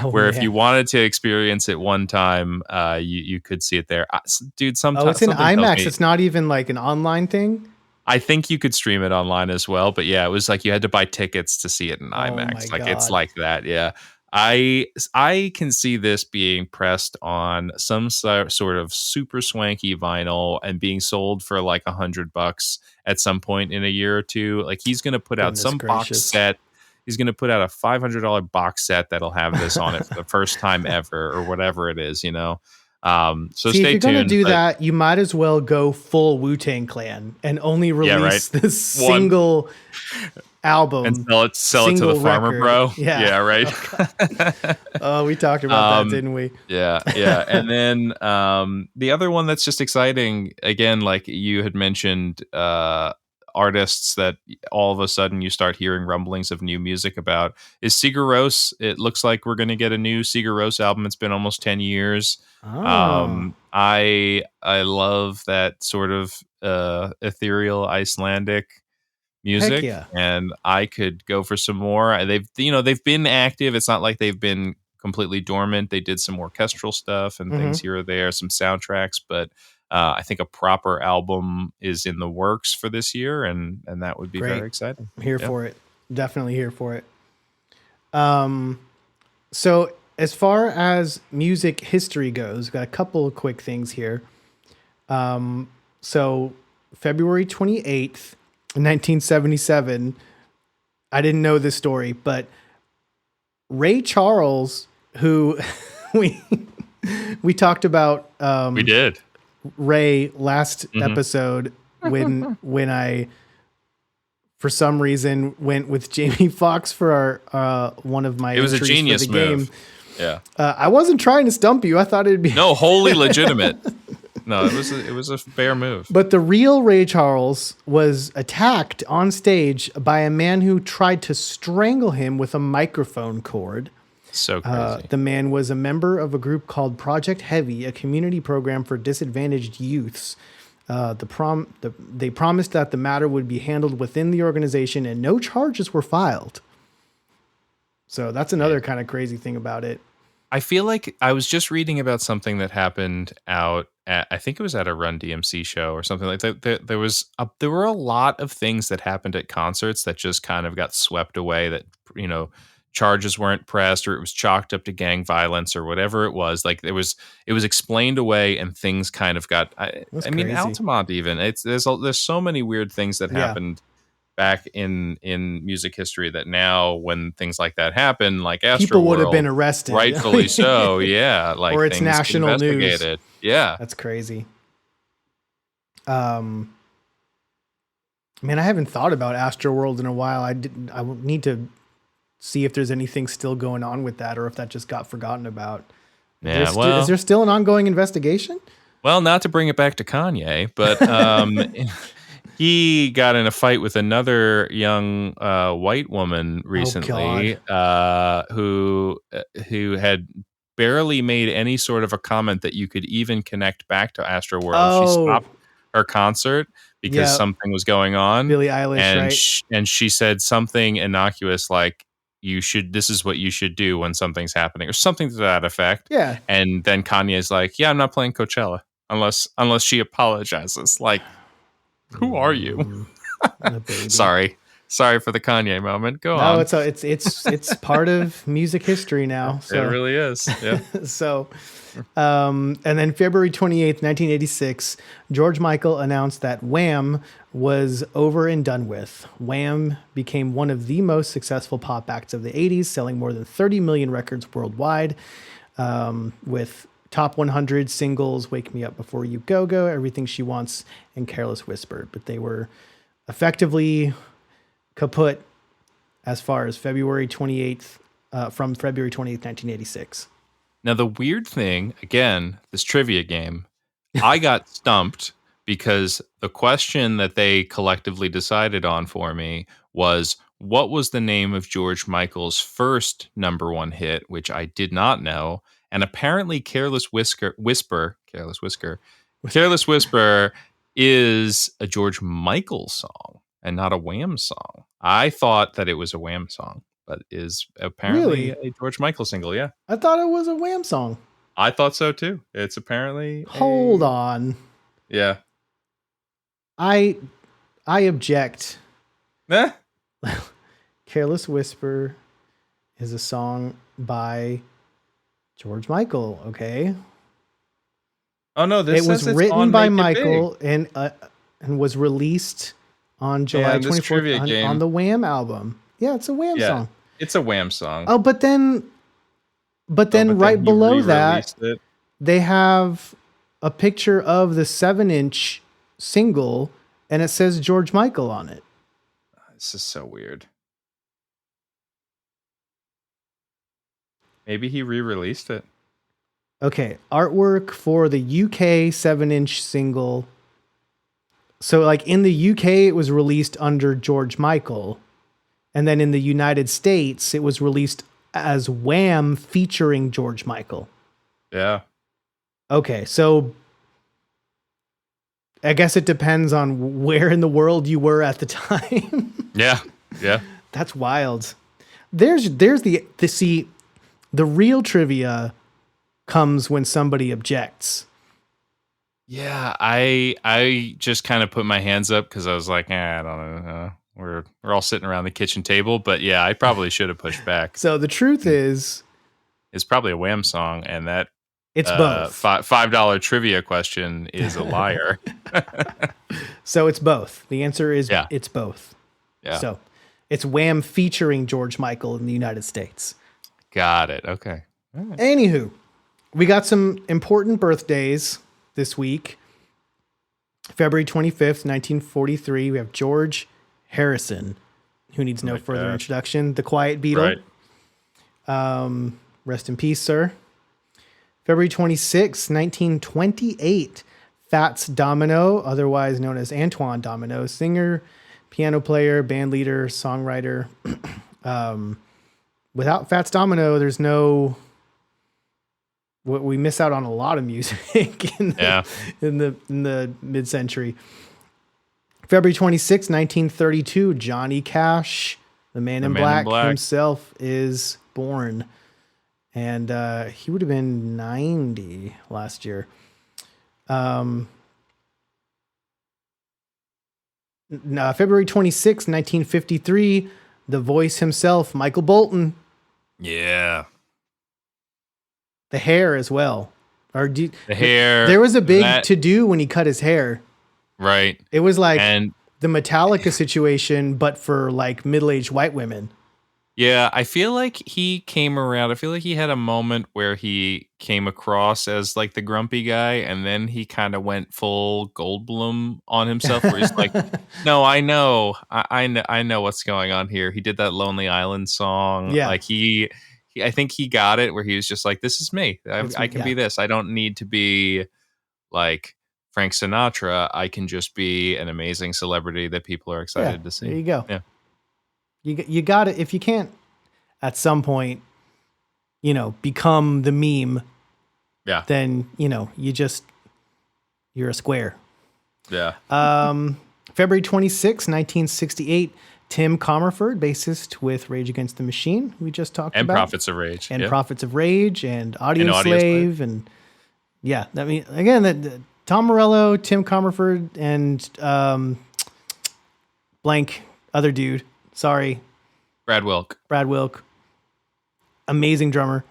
where if you wanted to experience it one time, you could see it there. Dude, sometimes it's in IMAX. It's not even like an online thing. I think you could stream it online as well, but yeah, it was like you had to buy tickets to see it in IMAX. Like, it's like that. Yeah. I can see this being pressed on some sort of super swanky vinyl and being sold for like $100 at some point in a year or two. Like, he's going to put out some box set. He's going to put out a $500 box set that'll have this on it for the first time ever, or whatever it is, So stay tuned. If you're going to do that, you might as well go full Wu-Tang Clan and only release this single album and sell it to the farmer, bro. Yeah, right. Oh, we talked about that, didn't we? Yeah. And then the other one that's just exciting, again, like you had mentioned, artists that all of a sudden you start hearing rumblings of new music about, is Sigur Rós. It looks like we're going to get a new Sigur Rós album. It's been almost 10 years. I love that sort of ethereal Icelandic music. And I could go for some more. They've been active. It's not like they've been completely dormant. They did some orchestral stuff and things here or there, some soundtracks, but I think a proper album is in the works for this year, and that would be very exciting. I'm here for it. Definitely here for it. So as far as music history goes, got a couple of quick things here. So February 28th, 1977, I didn't know this story, but Ray Charles, who we talked about, we did Ray last episode when I, for some reason, went with Jamie Foxx for our one of my. It was a genius for the move. Game. Yeah, I wasn't trying to stump you. I thought it'd be wholly legitimate. No, it was a fair move. But the real Ray Charles was attacked on stage by a man who tried to strangle him with a microphone cord. So crazy. The man was a member of a group called Project Heavy, a community program for disadvantaged youths. They promised that the matter would be handled within the organization and no charges were filed. So that's another kind of crazy thing about it. I feel like I was just reading about something that happened out at, I think it was at a Run DMC show or something like that. There were a lot of things that happened at concerts that just kind of got swept away, that, charges weren't pressed, or it was chalked up to gang violence or whatever it was. Like, it was explained away, and things kind of got, I mean, Altamont even, there's so many weird things that happened back in music history that now, when things like that happen, like Astroworld, people would have been arrested, rightfully so. Yeah. Like, or it's national news. Yeah. That's crazy. Man, I haven't thought about Astroworld in a while. I need to see if there's anything still going on with that, or if that just got forgotten about. Yeah, is there still an ongoing investigation? Well, not to bring it back to Kanye, but he got in a fight with another young white woman recently, who had barely made any sort of a comment that you could even connect back to Astroworld. She stopped her concert because something was going on. Billie Eilish, right? And she said something innocuous like, this is what you should do when something's happening, or something to that effect. Yeah. And then Kanye's like, yeah, I'm not playing Coachella unless she apologizes. Like, Who are you? The baby. Sorry for the Kanye moment. Go no, on. it's part of music history now. So it really is. Yeah. so, and then February 28th, 1986, George Michael announced that Wham was over and done with. Wham became one of the most successful pop acts of the 80s, selling more than 30 million records worldwide, with top 100 singles, Wake Me Up Before You Go Go, Everything She Wants, and Careless Whisper. But they were effectively kaput as far as February 28th, from February 28th, 1986. Now, the weird thing, again, this trivia game, I got stumped because the question that they collectively decided on for me was, what was the name of George Michael's first number one hit, which I did not know. And apparently Careless Whisper is a George Michael song and not a Wham song. I thought that it was a Wham song, but is apparently a George Michael single. Yeah. I thought it was a Wham song. I thought so too. It's apparently Hold on. Yeah. I object. Eh? Careless Whisper is a song by George Michael, okay? Oh no, it was written by Michael and was released on July 24th on the Wham album. Yeah, it's a Wham song. It's a Wham song. Oh, but then right below that, they have a picture of the 7-inch single, and it says George Michael on it. This is so weird. Maybe he re-released it. Okay, artwork for the UK 7-inch single. So, like, in the UK, it was released under George Michael. And then in the United States, it was released as Wham featuring George Michael. Yeah. Okay, so I guess it depends on where in the world you were at the time. Yeah. That's wild. There's the real trivia comes when somebody objects. Yeah, I just kind of put my hands up because I was like, I don't know. We're all sitting around the kitchen table, but yeah, I probably should have pushed back. So the truth is, it's probably a Wham song, and that it's both. $5 trivia question is a liar. So it's both. The answer is it's both. Yeah. So it's Wham featuring George Michael in the United States. Got it. Okay. All right. Anywho, we got some important birthdays this week. February 25th, 1943, we have George Harrison, who needs no further introduction. The Quiet Beatle. Right. Rest in peace, sir. February 26th, 1928, Fats Domino, otherwise known as Antoine Domino, singer, piano player, band leader, songwriter. Without Fats Domino, there's no... We miss out on a lot of music in the mid-century. February 26, 1932, Johnny Cash, the Man in Black himself, is born. And he would have been 90 last year. February 26, 1953, The Voice himself, Michael Bolton. Yeah. The hair as well. The hair. There was a big to-do when he cut his hair. Right. It was like the Metallica situation, but for like middle-aged white women. Yeah, I feel like he came around. I feel like he had a moment where he came across as like the grumpy guy, and then he kind of went full Goldblum on himself, where he's like, "No, I know what's going on here." He did that Lonely Island song. Yeah, like I think he got it, where he was just like, "This is me. I can be this. I don't need to be like Frank Sinatra. I can just be an amazing celebrity that people are excited to see." There you go. Yeah. You got it. If you can't at some point, become the meme, then, you're a square. Yeah. February 26, 1968, Tim Comerford, bassist with Rage Against the Machine, we just talked about. And Prophets of Rage. And Prophets of Rage and Audio Slave. And again, Tom Morello, Tim Comerford, and blank other dude. Sorry. Brad Wilk. Amazing drummer.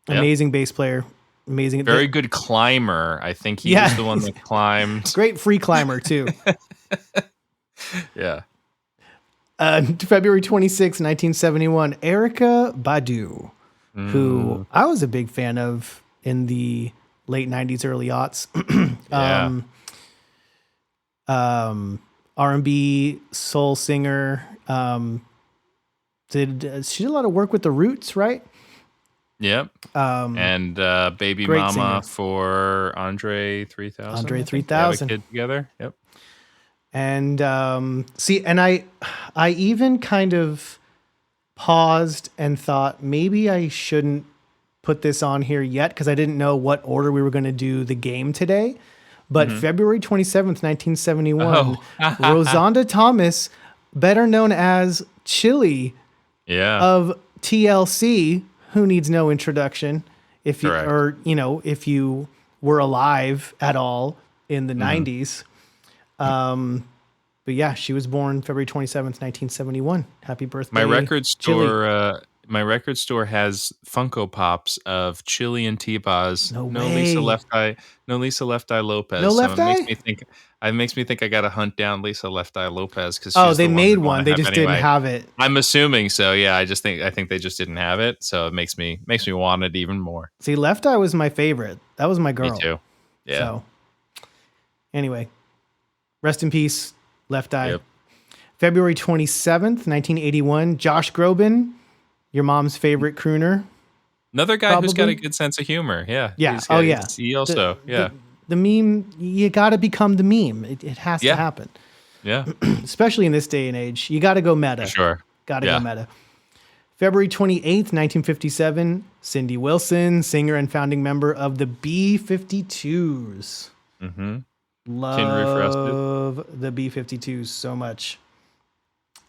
Amazing bass player. Amazing. Very good climber. I think he was the one that climbed. Great free climber, too. Yeah. February 26, 1971, Erykah Badu, who I was a big fan of in the late 90s, early aughts. R&B soul singer. She did a lot of work with the Roots, right? Yep. And Baby Mama singer. For Andre 3000. Andre 3000. They have a kid together. Yep. And and I even kind of paused and thought maybe I shouldn't put this on here yet because I didn't know what order we were going to do the game today. But February 27th, 1971, Rosanda Thomas, better known as Chili of TLC, who needs no introduction if you were alive at all in the 90s. But yeah, she was born February 27th, 1971. Happy birthday. My record store has Funko Pops of Chili and T-Boz. No Lisa Left Eye Lopez. No Left Eye? It makes me think I got to hunt down Lisa Left Eye Lopez because they made one. They just didn't have it. I'm assuming so. Yeah, I think they just didn't have it, so it makes me want it even more. See, Left Eye was my favorite. That was my girl. Me too. Yeah. So anyway, rest in peace, Left Eye. Yep. February 27th, 1981, Josh Groban, your mom's favorite crooner. Another guy who's got a good sense of humor. Yeah. Yeah. He also, The meme, you got to become the meme. It has to happen. Yeah. Especially in this day and age. You got to go meta. Sure. Got to go meta. February 28th, 1957, Cindy Wilson, singer and founding member of the B-52s. Mm-hmm. Love the B-52s so much.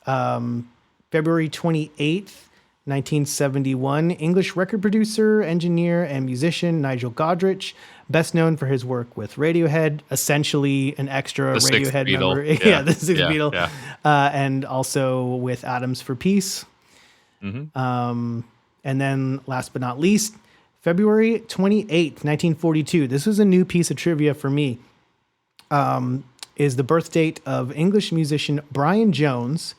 February 28th, 1971, English record producer, engineer, and musician Nigel Godrich, best known for his work with Radiohead, essentially an extra Radiohead member. The Sixth Beatle. Yeah. And also with Atoms for Peace. Mm-hmm. And then last but not least, February 28th, 1942. This was a new piece of trivia for me. Is the birth date of English musician Brian Jones,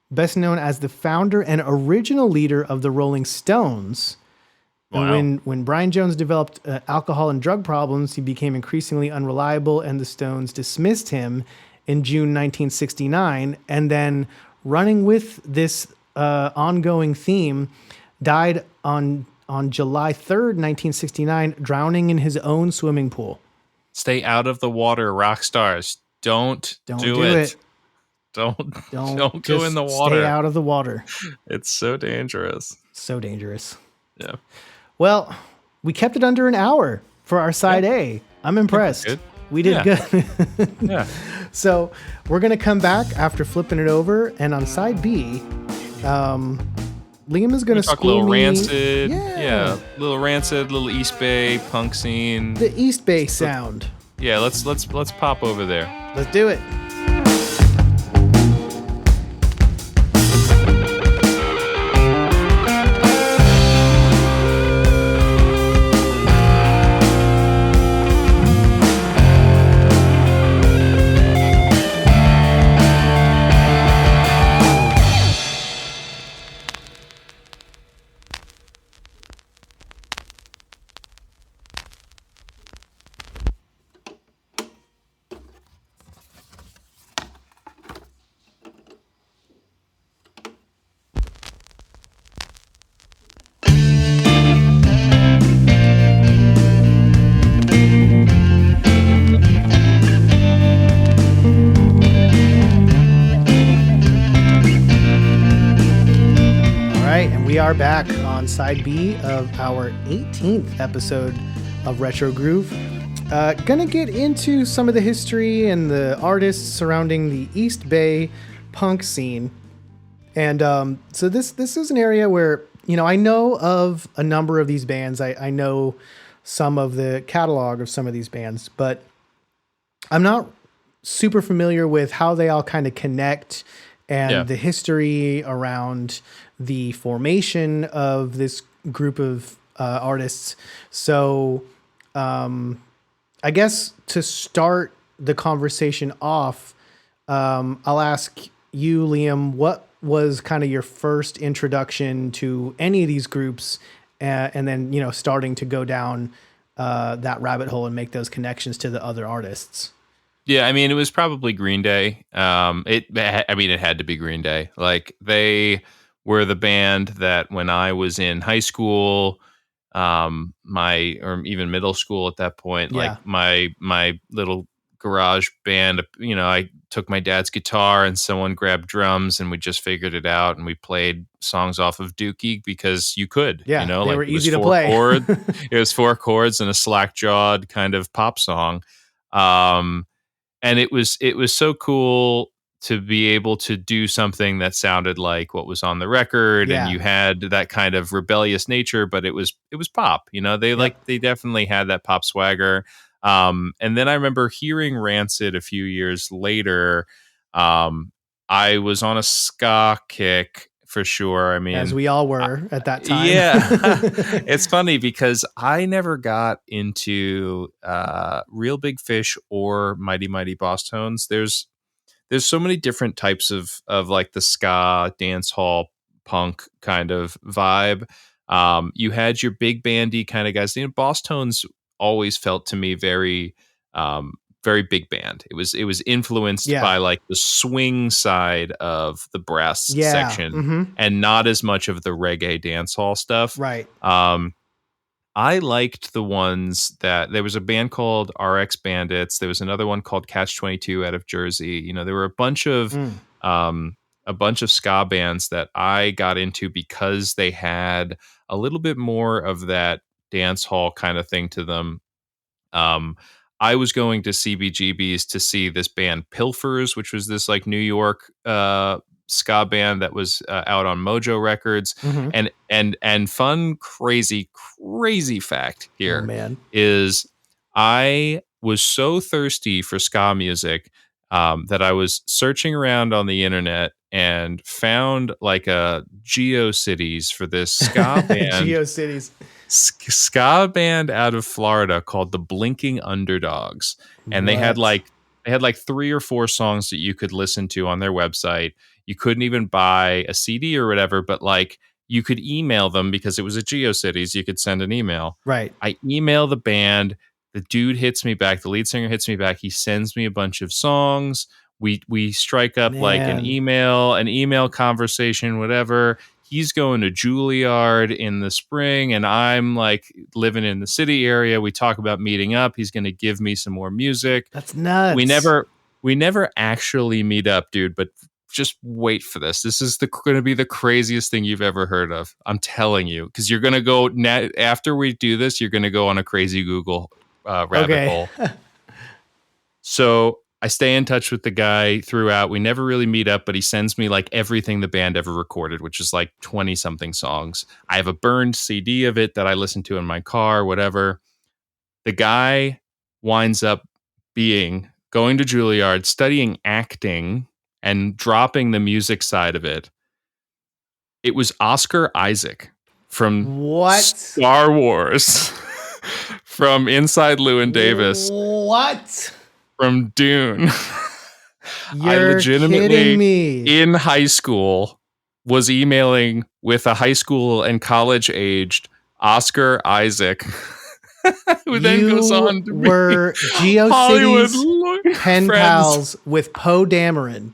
best known as the founder and original leader of the Rolling Stones. Wow. And when Brian Jones developed alcohol and drug problems, he became increasingly unreliable, and the Stones dismissed him in June 1969. And then, running with this ongoing theme, died on July 3rd, 1969, drowning in his own swimming pool. Stay out of the water, rock stars. Don't do it. Don't go in the water. Stay out of the water. It's so dangerous. So dangerous. Yeah. Well, we kept it under an hour for our side A. I'm impressed. We did good. Yeah. So we're going to come back after flipping it over. And on side B, Liam is going to school me. Rancid. Yeah. Little Rancid, little East Bay punk scene. The East Bay sound. Yeah, let's pop over there. Let's do it. We are back on side B of our 18th episode of Retro Groove. Gonna get into some of the history and the artists surrounding the East Bay punk scene. And so this is an area where, I know of a number of these bands. I know some of the catalog of some of these bands, but I'm not super familiar with how they all kind of connect and the history around the formation of this group of artists. So I guess to start the conversation off, I'll ask you, Liam, what was kind of your first introduction to any of these groups, and then, you know, starting to go down that rabbit hole and make those connections to the other artists? Yeah, I mean, it was probably Green Day. It had to be Green Day. Like, they were the band that when I was in high school, or even middle school at that point, like my little garage band, you know, I took my dad's guitar and someone grabbed drums and we just figured it out and we played songs off of Dookie because you could, Yeah, you know, they like were it was easy to four play. chords. It was 4 chords and a slack jawed kind of pop song. And it was so cool to be able to do something that sounded like what was on the record, and you had that kind of rebellious nature, but it was pop, you know. They definitely had that pop swagger. And then I remember hearing Rancid a few years later. I was on a ska kick for sure. I mean, as we all were at that time. Yeah. It's funny because I never got into Real Big Fish or Mighty Mighty Boss Tones. There's so many different types of like the ska, dance hall, punk kind of vibe. You had your big bandy kind of guys. You know, Boss Tones always felt to me very very big band. It was influenced by like the swing side of the brass section and not as much of the reggae dance hall stuff. Right. I liked the ones that there was a band called RX Bandits. There was another one called Catch 22 out of Jersey. You know, there were a bunch of ska bands that I got into because they had a little bit more of that dance hall kind of thing to them. I was going to CBGB's to see this band Pilfers, which was this like New York ska band that was out on Mojo Records. And fun, crazy fact here is I was so thirsty for ska music that I was searching around on the internet and found like a GeoCities for this ska band. GeoCities. Ska band out of Florida called the Blinking Underdogs, and they had like 3 or 4 songs that you could listen to on their website. You couldn't even buy a CD or whatever, but like you could email them because it was a GeoCities. You could send an email. Right. I email the band. The dude hits me back. The lead singer hits me back. He sends me a bunch of songs. We strike up like an email conversation, whatever. He's going to Juilliard in the spring, and I'm like living in the city area. We talk about meeting up. He's going to give me some more music. That's nuts. We never actually meet up, dude, but just wait for this. This is going to be the craziest thing you've ever heard of. I'm telling you, because you're going to go after we do this, you're going to go on a crazy Google rabbit hole. So I stay in touch with the guy throughout. We never really meet up, but he sends me like everything the band ever recorded, which is like 20 something songs. I have a burned CD of it that I listen to in my car, whatever. The guy winds up going to Juilliard, studying acting and dropping the music side of it. It was Oscar Isaac from Star Wars, from Inside Llewyn Davis. What? From Dune. You're I legitimately, kidding me. in high school, was emailing with a high school and college aged Oscar Isaac, who then goes on to be GeoCities pen pals with Poe Dameron.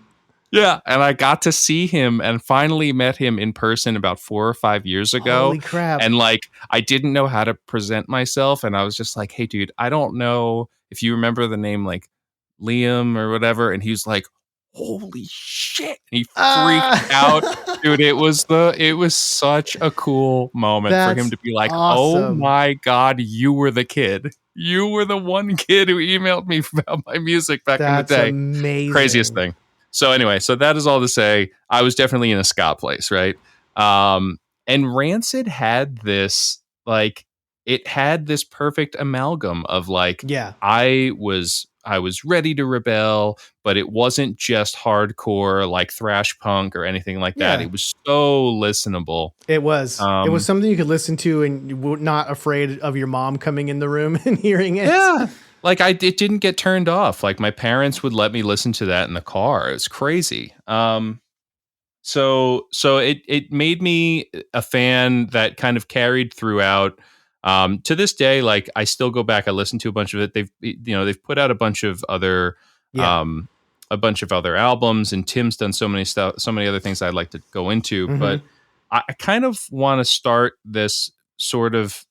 Yeah, and I got to see him and finally met him in person about 4 or 5 years ago. Holy crap. And like, I didn't know how to present myself. And I was just like, hey, dude, I don't know if you remember the name like Liam or whatever. And he was like, holy shit. And he freaked out. Dude, it was such a cool moment for him to be like, awesome. Oh my God, you were the kid. You were the one kid who emailed me about my music back in the day. Amazing. Craziest thing. So anyway, so that is all to say, I was definitely in a ska place, right? And Rancid had this, like, it had this perfect amalgam of like, I was was ready to rebel, but it wasn't just hardcore like thrash punk or anything like that. It was so listenable. It was something you could listen to and you were not afraid of your mom coming in the room and hearing it. Yeah. Like it didn't get turned off. Like my parents would let me listen to that in the car. It's crazy. So it made me a fan that kind of carried throughout. To this day, like I still go back, I listen to a bunch of it. They've put out a bunch of other albums, and Tim's done so many other things I'd like to go into. Mm-hmm. But I kind of want to start this sort of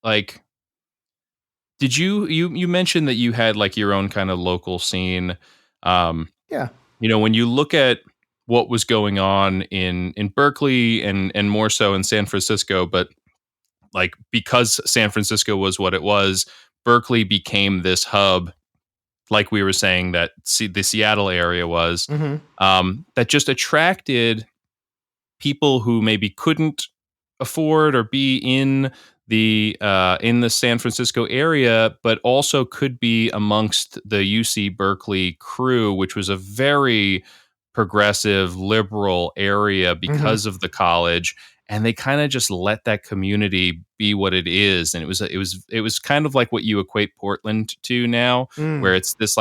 like, did you mentioned that you had like your own kind of local scene? When you look at what was going on in Berkeley and more so in San Francisco, but like because San Francisco was what it was, Berkeley became this hub, like we were saying that the Seattle area was, that just attracted people who maybe couldn't afford or be in the San Francisco area, but also could be amongst the UC Berkeley crew, which was a very progressive, liberal area because of the college. And they kind of just let that community be what it is. And it was kind of like what you equate Portland to now, where it's this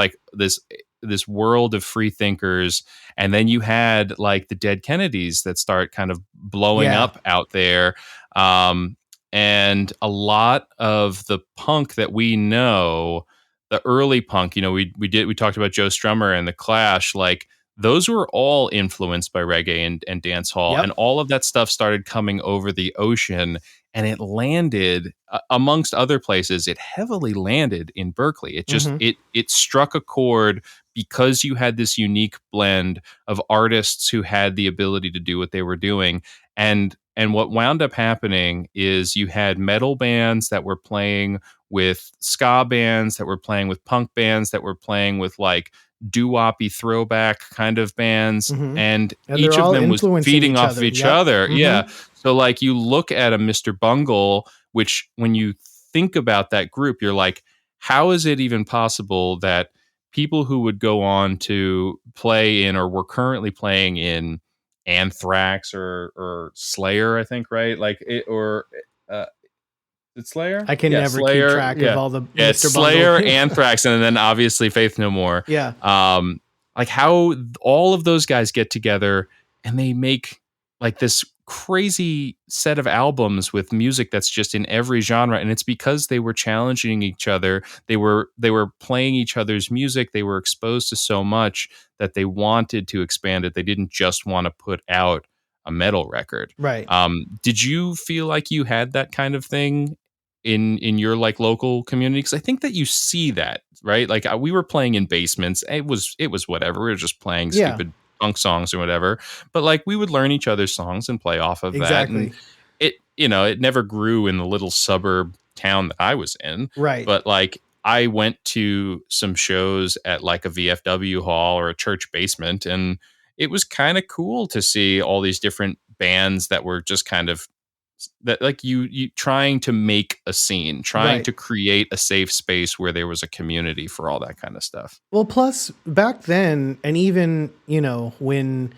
world of free thinkers. And then you had like the Dead Kennedys that start kind of blowing up out there. And a lot of the punk that we know, the early punk, we talked about Joe Strummer and the Clash, like those were all influenced by reggae and dance hall, and all of that stuff started coming over the ocean, and it landed amongst other places. It heavily landed in Berkeley. It just it struck a chord because you had this unique blend of artists who had the ability to do what they were doing. And what wound up happening is you had metal bands that were playing with ska bands, that were playing with punk bands, that were playing with like doo-woppy throwback kind of bands, and each of them was feeding off of each other. Yeah. So like you look at a Mr. Bungle, which when you think about that group, you're like, how is it even possible that people who would go on to play in or were currently playing in Anthrax or Slayer, I think, right? Like it, or it's Slayer? I can never keep track of all the Mr. Slayer, Anthrax, and then obviously Faith No More. Yeah. Like how all of those guys get together and they make like this crazy set of albums with music that's just in every genre, and it's because they were challenging each other. They were playing each other's music. They were exposed to so much that they wanted to expand it. They didn't just want to put out a metal record. Right. Did you feel like you had that kind of thing in your like local community? Because I think that you see that, right? Like we were playing in basements. It was whatever. We were just playing stupid punk songs or whatever. But like we would learn each other's songs and play off of that. And it never grew in the little suburb town that I was in. Right. But like I went to some shows at like a VFW hall or a church basement, and it was kind of cool to see all these different bands that were just kind of that like you trying to make a scene, trying to create a safe space where there was a community for all that kind of stuff. Well, plus back then, and even, when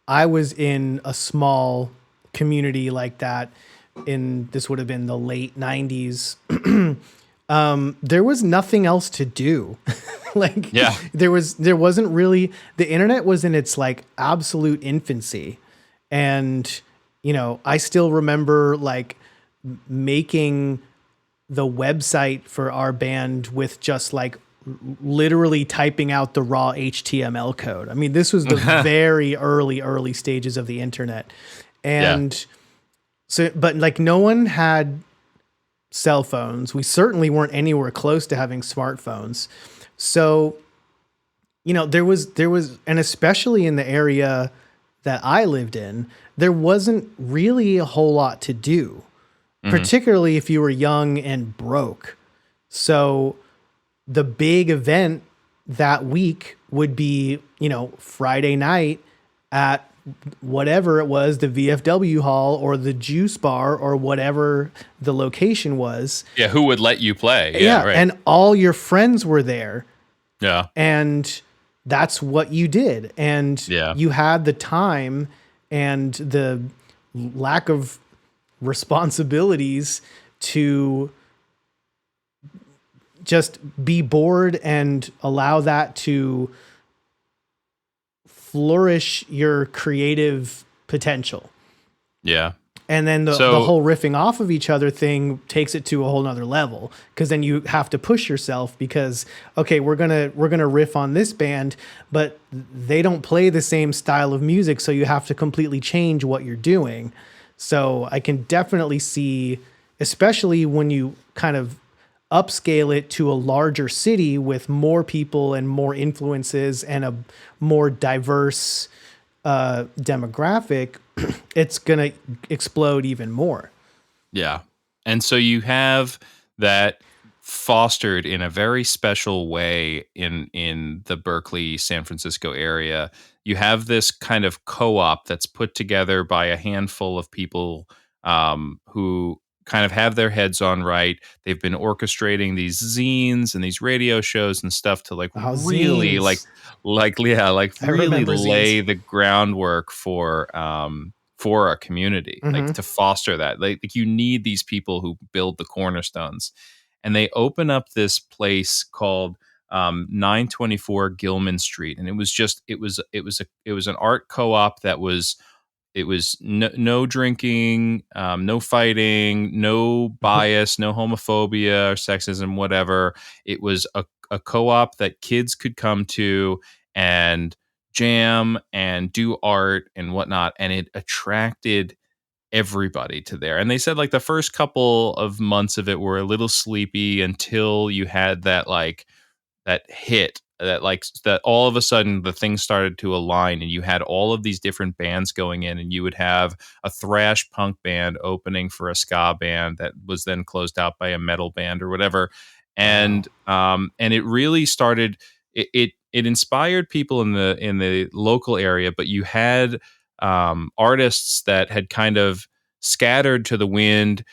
I was in a small community like that, this would have been the late 90s, there was nothing else to do. There wasn't really, the internet was in its like absolute infancy. And I still remember like making the website for our band with just like literally typing out the raw HTML code. I mean, this was the very early stages of the internet. And so, but like no one had cell phones. We certainly weren't anywhere close to having smartphones. So, there was, and especially in the area that I lived in, there wasn't really a whole lot to do, particularly if you were young and broke. So the big event that week would be, Friday night at whatever it was, the VFW hall or the juice bar or whatever the location was. Yeah. Who would let you play? Yeah. Right. And all your friends were there Yeah. And that's what you did. And you had the time and the lack of responsibilities to just be bored and allow that to flourish your creative potential. Yeah. And then the whole riffing off of each other thing takes it to a whole nother level, because then you have to push yourself because, okay, we're gonna riff on this band, but they don't play the same style of music, so you have to completely change what you're doing. So I can definitely see, especially when you kind of upscale it to a larger city with more people and more influences and a more diverse demographic, it's gonna explode even more. Yeah. And so you have that fostered in a very special way in the Berkeley, San Francisco area. You have this kind of co-op that's put together by a handful of people who kind of have their heads on right. They've been orchestrating these zines and these radio shows and stuff to really zines. really lay zines. the groundwork for a community, like to foster that. Like you need these people who build the cornerstones. And they open up this place called 924 Gilman Street, and it was an art co-op that was no drinking, no fighting, no bias, no homophobia or sexism, whatever. It was a co-op that kids could come to and jam and do art and whatnot, and it attracted everybody to there. And they said like the first couple of months of it were a little sleepy until you had that hit, that all of a sudden the things started to align and you had all of these different bands going in, and you would have a thrash punk band opening for a ska band that was then closed out by a metal band or whatever. And and it really started, it inspired people in the local area, but you had artists that had kind of scattered to the wind.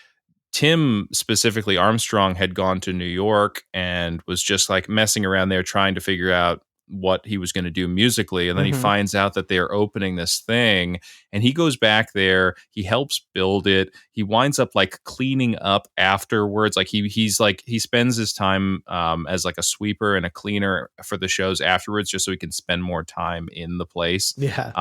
Tim, specifically Armstrong, had gone to New York and was just like messing around there trying to figure out what he was going to do musically. And then he finds out that they're opening this thing, and he goes back there. He helps build it. He winds up like cleaning up afterwards. Like he spends his time as like a sweeper and a cleaner for the shows afterwards, just so he can spend more time in the place. Yeah.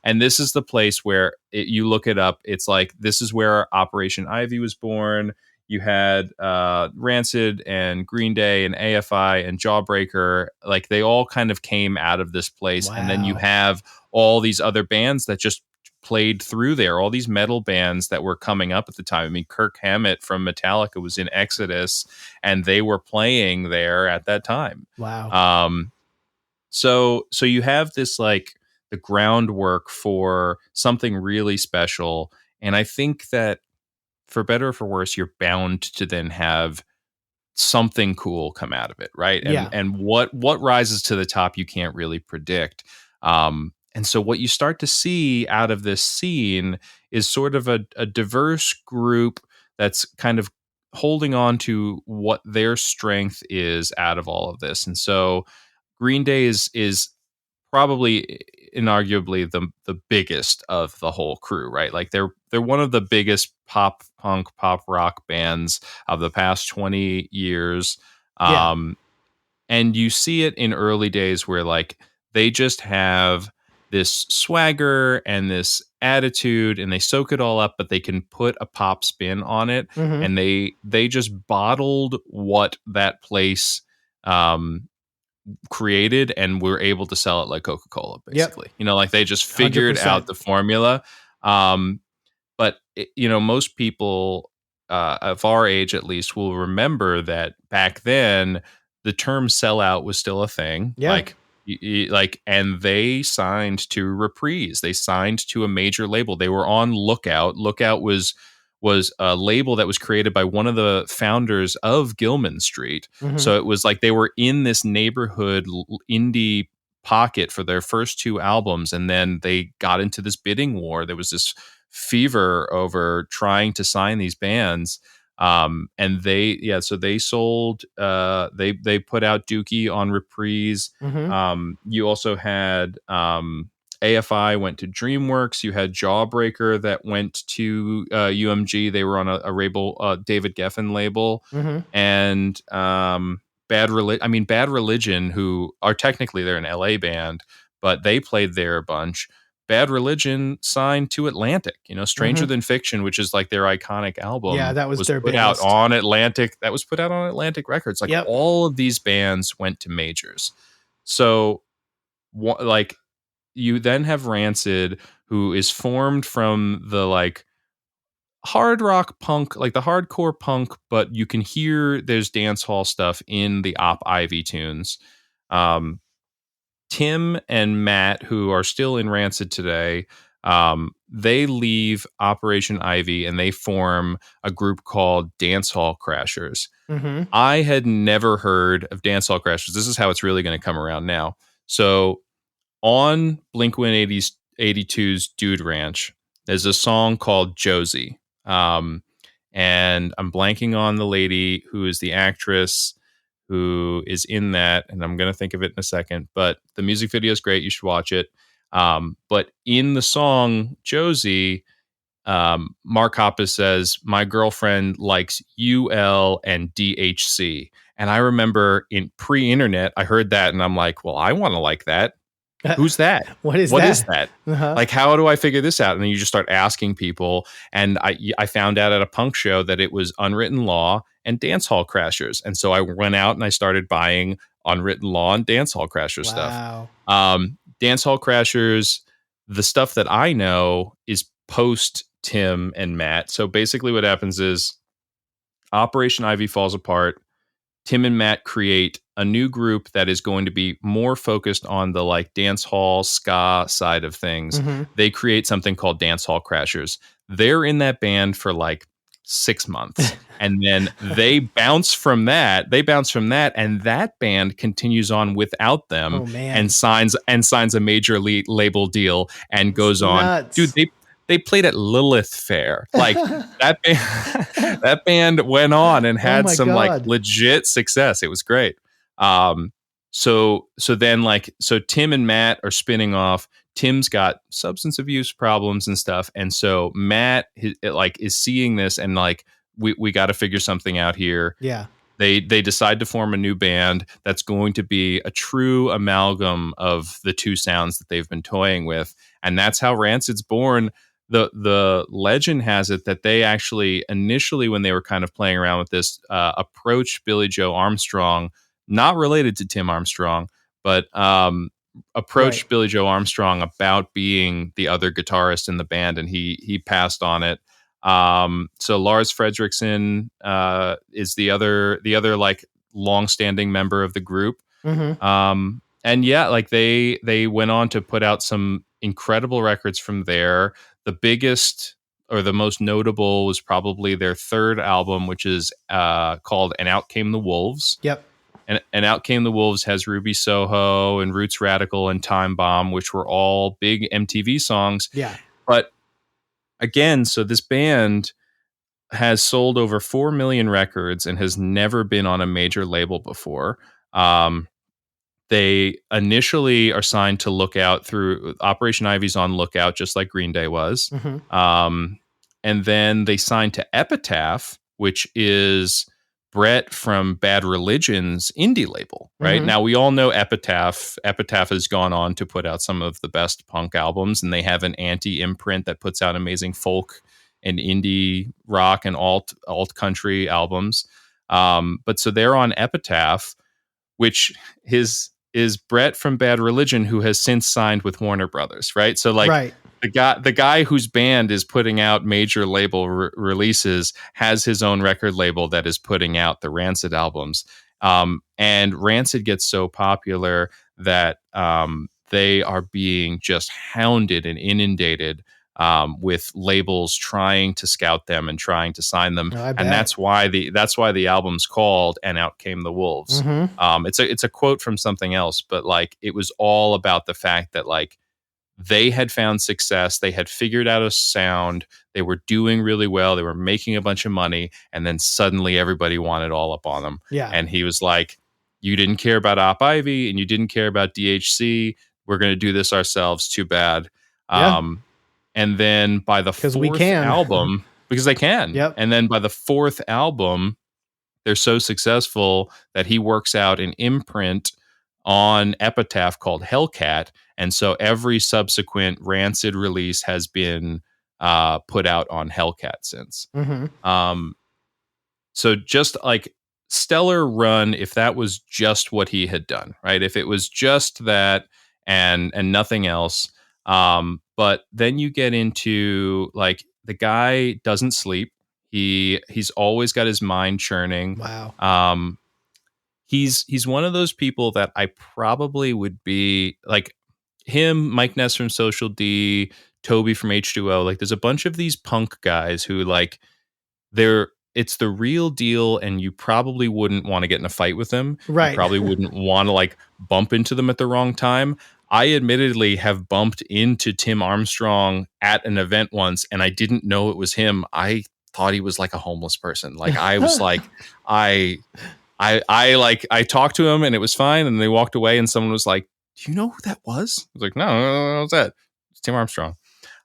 And this is the place where you look it up. It's like, this is where Operation Ivy was born. You had Rancid and Green Day and AFI and Jawbreaker. Like they all kind of came out of this place. Wow. And then you have all these other bands that just played through there, all these metal bands that were coming up at the time. I mean, Kirk Hammett from Metallica was in Exodus, and they were playing there at that time. Wow. So you have this like the groundwork for something really special. And I think that for better or for worse, you're bound to then have something cool come out of it, right? And what rises to the top, you can't really predict. And so what you start to see out of this scene is sort of a diverse group that's kind of holding on to what their strength is out of all of this. And so Green Day is probably inarguably the biggest of the whole crew, right? Like they're one of the biggest pop punk, pop rock bands of the past 20 years. And you see it in early days where like they just have this swagger and this attitude, and they soak it all up, but they can put a pop spin on it. And they just bottled what that place created, and we're able to sell it like Coca-Cola, basically. You know, like they just figured 100%. out the formula. But most people of our age, at least, will remember that back then the term sellout was still a thing. And they signed to Reprise. They signed to a major label. They were on Lookout. Lookout was a label that was created by one of the founders of Gilman Street. So it was like they were in this neighborhood indie pocket for their first two albums, and then they got into this bidding war. There was this fever over trying to sign these bands. And so they sold, they put out Dookie on Reprise. You also had, AFI went to DreamWorks. You had Jawbreaker that went to UMG. They were on a label, David Geffen label, and Bad Religion, who are technically they're an LA band, but they played there a bunch. Bad Religion signed to Atlantic. Stranger Than Fiction, which is like their iconic album, that was their put biggest. out on Atlantic. That was put out on Atlantic Records. Like all of these bands went to majors. So, like, you then have Rancid, who is formed from the like hard rock punk, like the hardcore punk, but you can hear there's dance hall stuff in the Op Ivy tunes. Tim and Matt, who are still in Rancid today, they leave Operation Ivy and they form a group called Dance Hall Crashers. I had never heard of Dance Hall Crashers. This is how it's really going to come around now. So on Blink-182's Dude Ranch, there's a song called Josie. And I'm blanking on the lady who is the actress who is in that, and I'm going to think of it in a second, but the music video is great. You should watch it. But in the song Josie, Mark Hoppus says, "My girlfriend likes UL and DHC." And I remember in pre-internet, I heard that and I'm like, well, I want to like that. Who's that? What is that? Like, how do I figure this out? And then you just start asking people. And I found out at a punk show that it was Unwritten Law and Dance Hall Crashers. And so I went out and I started buying Unwritten Law and Dance Hall Crashers stuff. Dance Hall Crashers, the stuff that I know is post Tim and Matt. So basically what happens is Operation Ivy falls apart. Tim and Matt create a new group that is going to be more focused on the like dance hall ska side of things. They create something called Dance Hall Crashers. They're in that band for like 6 months. And then they bounce from that. And that band continues on without them and signs a major label deal and goes on. Dude, they played at Lilith Fair. Like that band went on and had some like legit success. It was great. So Tim and Matt are spinning off. Tim's got substance abuse problems and stuff. And so Matt is seeing this and like, we got to figure something out here. Yeah. They decide to form a new band that's going to be a true amalgam of the two sounds that they've been toying with. And that's how Rancid's born. The legend has it that they actually initially, when they were kind of playing around with this, approached Billy Joe Armstrong, not related to Tim Armstrong, but approached Billy Joe Armstrong about being the other guitarist in the band, and he passed on it. So Lars Fredriksson is the other like long-standing member of the group. And yeah, like they went on to put out some incredible records from there. The biggest or the most notable was probably their third album, which is called And Out Came the Wolves. Yep. And Out Came the Wolves has Ruby Soho and Roots Radical and Time Bomb, which were all big MTV songs. Yeah. But again, so this band has sold over 4 million records and has never been on a major label before. They initially are signed to Lookout through Operation Ivy's on Lookout, just like Green Day was. And then they signed to Epitaph, which is Brett from Bad Religion's indie label, right? Now, we all know Epitaph. Epitaph has gone on to put out some of the best punk albums, and they have an anti-imprint that puts out amazing folk and indie rock and alt country albums. But so they're on Epitaph, which is Brett from Bad Religion, who has since signed with Warner Brothers, right? So like the guy whose band is putting out major label releases has his own record label that is putting out the Rancid albums. And Rancid gets so popular that they are being just hounded and inundated with labels trying to scout them and trying to sign them. And that's why the album's called And Out Came the Wolves. It's a quote from something else, but like it was all about the fact that like they had found success. They had figured out a sound. They were doing really well. They were making a bunch of money. And then suddenly everybody wanted all up on them. Yeah. And he was like, you didn't care about Op Ivy and you didn't care about DHC. We're going to do this ourselves. Too bad. Yeah. And then by the fourth album, because they can. Yep. And then by the fourth album, they're so successful that he works out an imprint on Epitaph called Hellcat. And so every subsequent Rancid release has been put out on Hellcat since. Mm-hmm. So just like stellar run, if that was just what he had done, right? If it was just that and nothing else. But then you get into like the guy doesn't sleep. He's always got his mind churning. Wow. He's one of those people that I probably would be like him, Mike Ness from Social D, Toby from H2O. Like there's a bunch of these punk guys who like it's the real deal and you probably wouldn't want to get in a fight with them. Right. You probably wouldn't want to like bump into them at the wrong time. I admittedly have bumped into Tim Armstrong at an event once and I didn't know it was him. I thought he was like a homeless person. Like I was like, I talked to him and it was fine. And they walked away and someone was like, do you know who that was? I was like, no, what's that? It's Tim Armstrong.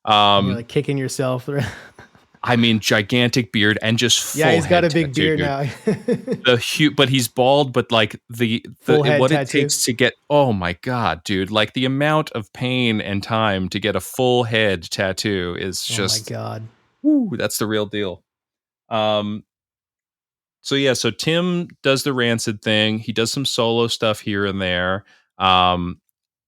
You're like kicking yourself. I mean, gigantic beard and just full he's got a big tattoo, beard now. But he's bald. But like the what it takes to get, oh my god, dude! Like the amount of pain and time to get a full head tattoo is just, oh my god, woo, that's the real deal. So yeah, so Tim does the Rancid thing. He does some solo stuff here and there.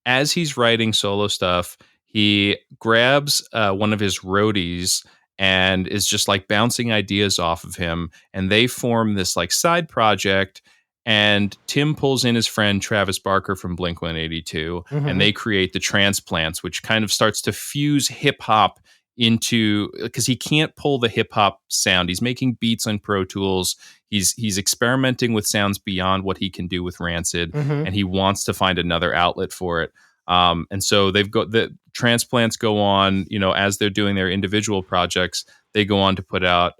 As he's writing solo stuff, he grabs one of his roadies and is just like bouncing ideas off of him. And they form this like side project. And Tim pulls in his friend Travis Barker from Blink-182, and they create the Transplants, which kind of starts to fuse hip hop into, because he can't pull the hip hop sound. He's making beats on Pro Tools. He's experimenting with sounds beyond what he can do with Rancid, and he wants to find another outlet for it. And so they've got the Transplants go on, you know, as they're doing their individual projects, they go on to put out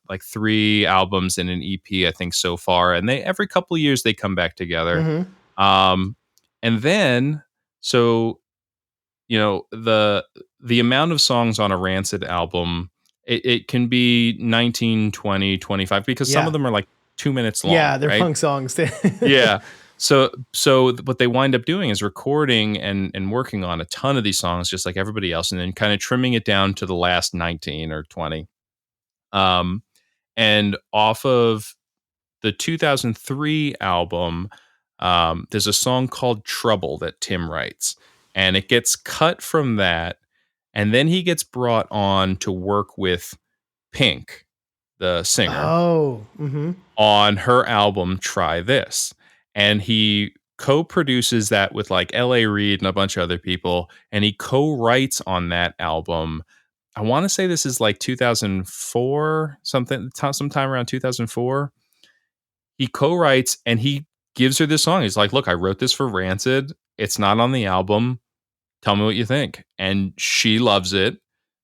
like 3 albums and an EP, I think, so far. And they every couple of years they come back together. And then, so, you know, the amount of songs on a Rancid album, it can be 19, 20, 25, because some of them are like 2 minutes long. Yeah, they're right? punk songs. Yeah. So what they wind up doing is recording and working on a ton of these songs, just like everybody else, and then kind of trimming it down to the last 19 or 20. And off of the 2003 album, there's a song called Trouble that Tim writes, and it gets cut from that. And then he gets brought on to work with Pink, the singer, on her album Try This. And he co-produces that with like L.A. Reid and a bunch of other people. And he co-writes on that album. I want to say this is like 2004, sometime around 2004. He co-writes and he gives her this song. He's like, look, I wrote this for Rancid. It's not on the album. Tell me what you think. And she loves it.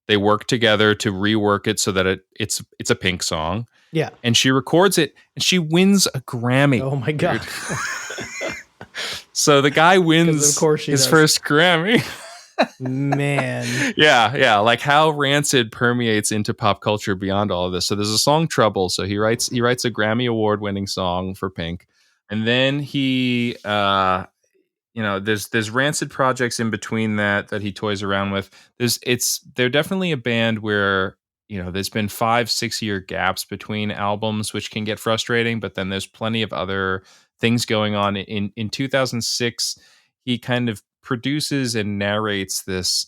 They work together to rework it so that it's a Pink song. Yeah. And she records it and she wins a Grammy. Oh my God. So the guy wins of course his first Grammy. Man. Yeah. Like how Rancid permeates into pop culture beyond all of this. So there's a song Trouble. So he writes a Grammy Award winning song for Pink. And then he you know, there's Rancid projects in between that he toys around with. They're definitely a band where, you know, there's been 5-6 year gaps between albums, which can get frustrating, but then there's plenty of other things going on. In 2006, he kind of produces and narrates this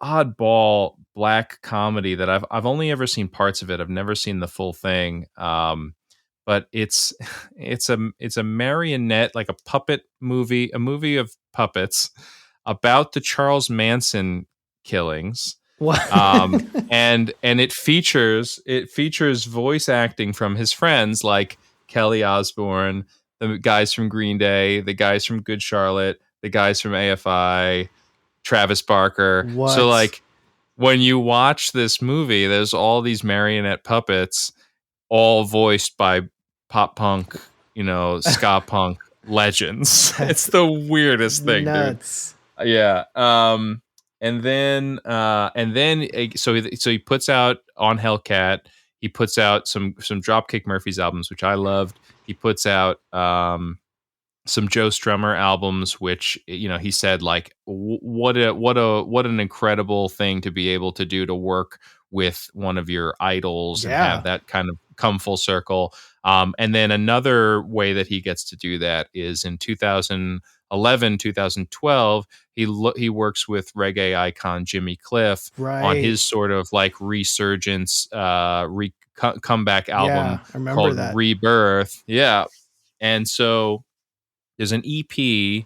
oddball black comedy that I've only ever seen parts of it. I've never seen the full thing. But it's a marionette, like a puppet movie, a movie of puppets about the Charles Manson killings. What? And it features voice acting from his friends like Kelly Osbourne, the guys from Green Day, the guys from Good Charlotte, the guys from AFI, Travis Barker. What? So like when you watch this movie, there's all these marionette puppets, all voiced by pop punk, ska punk legends. It's the weirdest thing, nuts. dude. Yeah. So he puts out on Hellcat. He puts out some Dropkick Murphys albums, which I loved. He puts out some Joe Strummer albums, which he said like what an incredible thing to be able to do, to work with one of your idols and have that kind of come full circle. And then another way that he gets to do that is in 2011, 2012, he works with reggae icon Jimmy Cliff on his sort of like resurgence comeback album called Rebirth. Yeah. And so there's an EP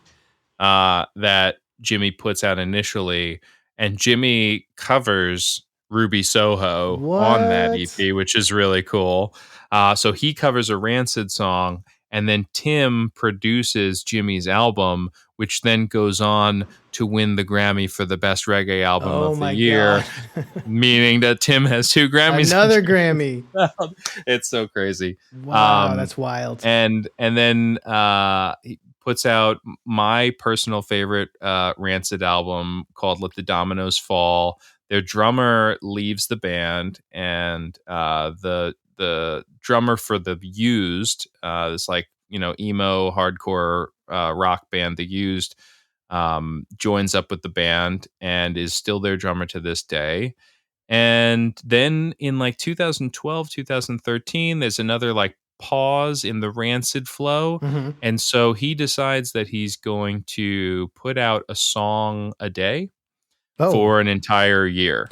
that Jimmy puts out initially, and Jimmy covers Ruby Soho on that EP, which is really cool. So he covers a Rancid song, and then Tim produces Jimmy's album, which then goes on to win the Grammy for the best reggae album of the year, meaning that Tim has 2 Grammys. Another Grammy. It's so crazy. Wow, that's wild. And then he puts out my personal favorite Rancid album called Let the Dominoes Fall. Their drummer leaves the band, and the drummer for The Used, this like emo hardcore rock band, The Used, joins up with the band and is still their drummer to this day. And then in like 2012, 2013, there's another like pause in the Rancid flow. Mm-hmm. And so he decides that he's going to put out a song a day for an entire year.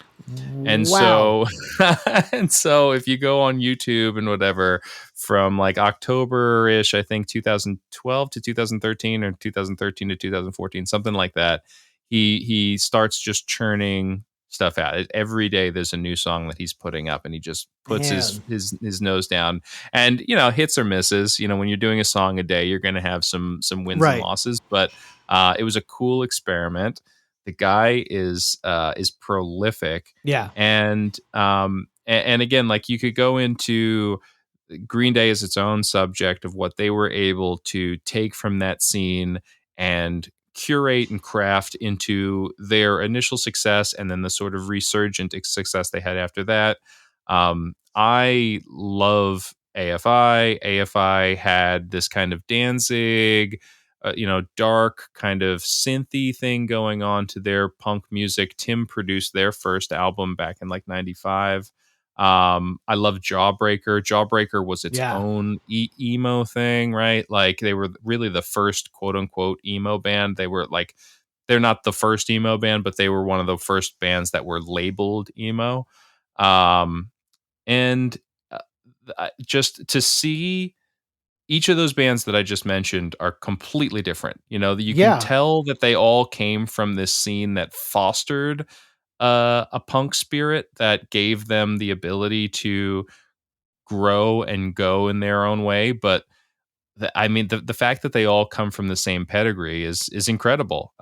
And so if you go on YouTube and whatever, from like October-ish, I think 2012 to 2013 or 2013 to 2014, something like that, he starts just churning stuff out. Every day there's a new song that he's putting up, and he just puts his nose down, and hits or misses. When you're doing a song a day, you're going to have some wins and losses, but it was a cool experiment. The guy is prolific. Yeah. And again, like you could go into Green Day as its own subject of what they were able to take from that scene and curate and craft into their initial success, and then the sort of resurgent success they had after that. I love AFI. AFI had this kind of Danzig, dark kind of synthy thing going on to their punk music. Tim produced their first album back in like 95. I love Jawbreaker. Jawbreaker was its own emo thing, right? Like they were really the first quote unquote emo band. They were like, they're not the first emo band, but they were one of the first bands that were labeled emo. And just to see each of those bands that I just mentioned are completely different. You can tell that they all came from this scene that fostered a punk spirit that gave them the ability to grow and go in their own way. But the fact that they all come from the same pedigree is incredible.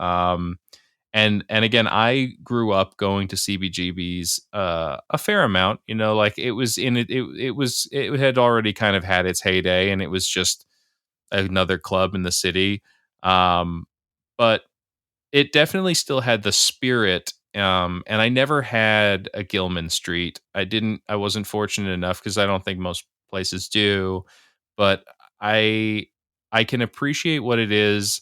And again, I grew up going to CBGBs a fair amount. Like it was it had already kind of had its heyday, and it was just another club in the city. But it definitely still had the spirit. And I never had a Gilman Street. I wasn't fortunate enough, because I don't think most places do, but I can appreciate what it is.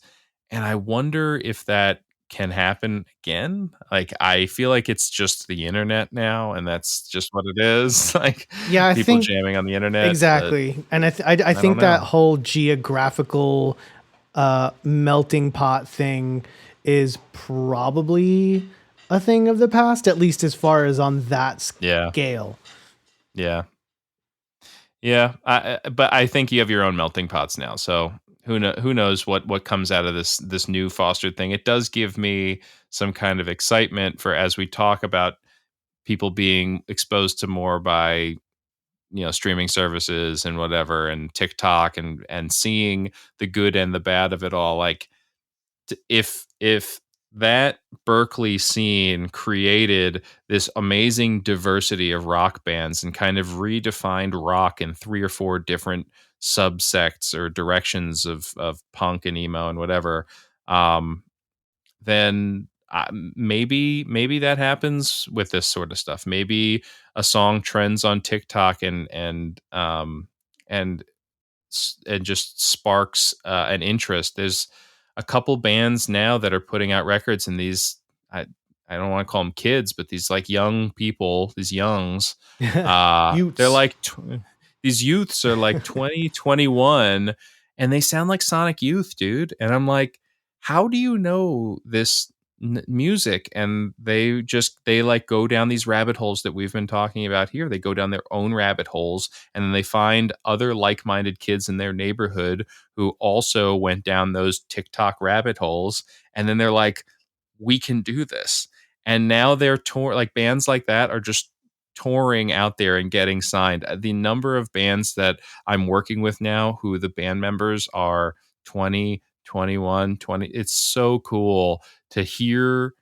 And I wonder if that can happen again. Like, I feel like it's just the internet now, and that's just what it is. Like, I people think jamming on the internet. Exactly. And I think that whole geographical melting pot thing is probably a thing of the past, at least as far as on that scale. Yeah. But I think you have your own melting pots now. So who knows what comes out of this new fostered thing. It does give me some kind of excitement for, as we talk about people being exposed to more by streaming services and whatever, and TikTok, and seeing the good and the bad of it all. Like, if that Berkeley scene created this amazing diversity of rock bands and kind of redefined rock in 3 or 4 different subsects or directions of punk and emo and whatever. Um, then maybe that happens with this sort of stuff. Maybe a song trends on TikTok and and just sparks an interest. There's a couple bands now that are putting out records, and these I I don't want to call them kids, but these like young people, these youngs, they're Utes. like these youths are like 20, 21, and they sound like Sonic Youth, dude. And I'm like, how do you know this music? And they like go down these rabbit holes that we've been talking about here. They go down their own rabbit holes, and then they find other like-minded kids in their neighborhood who also went down those TikTok rabbit holes, and then they're like, we can do this. And now they're like bands like that are just touring out there and getting signed. The number of bands that I'm working with now who the band members are 20, 21, 20, it's so cool to hear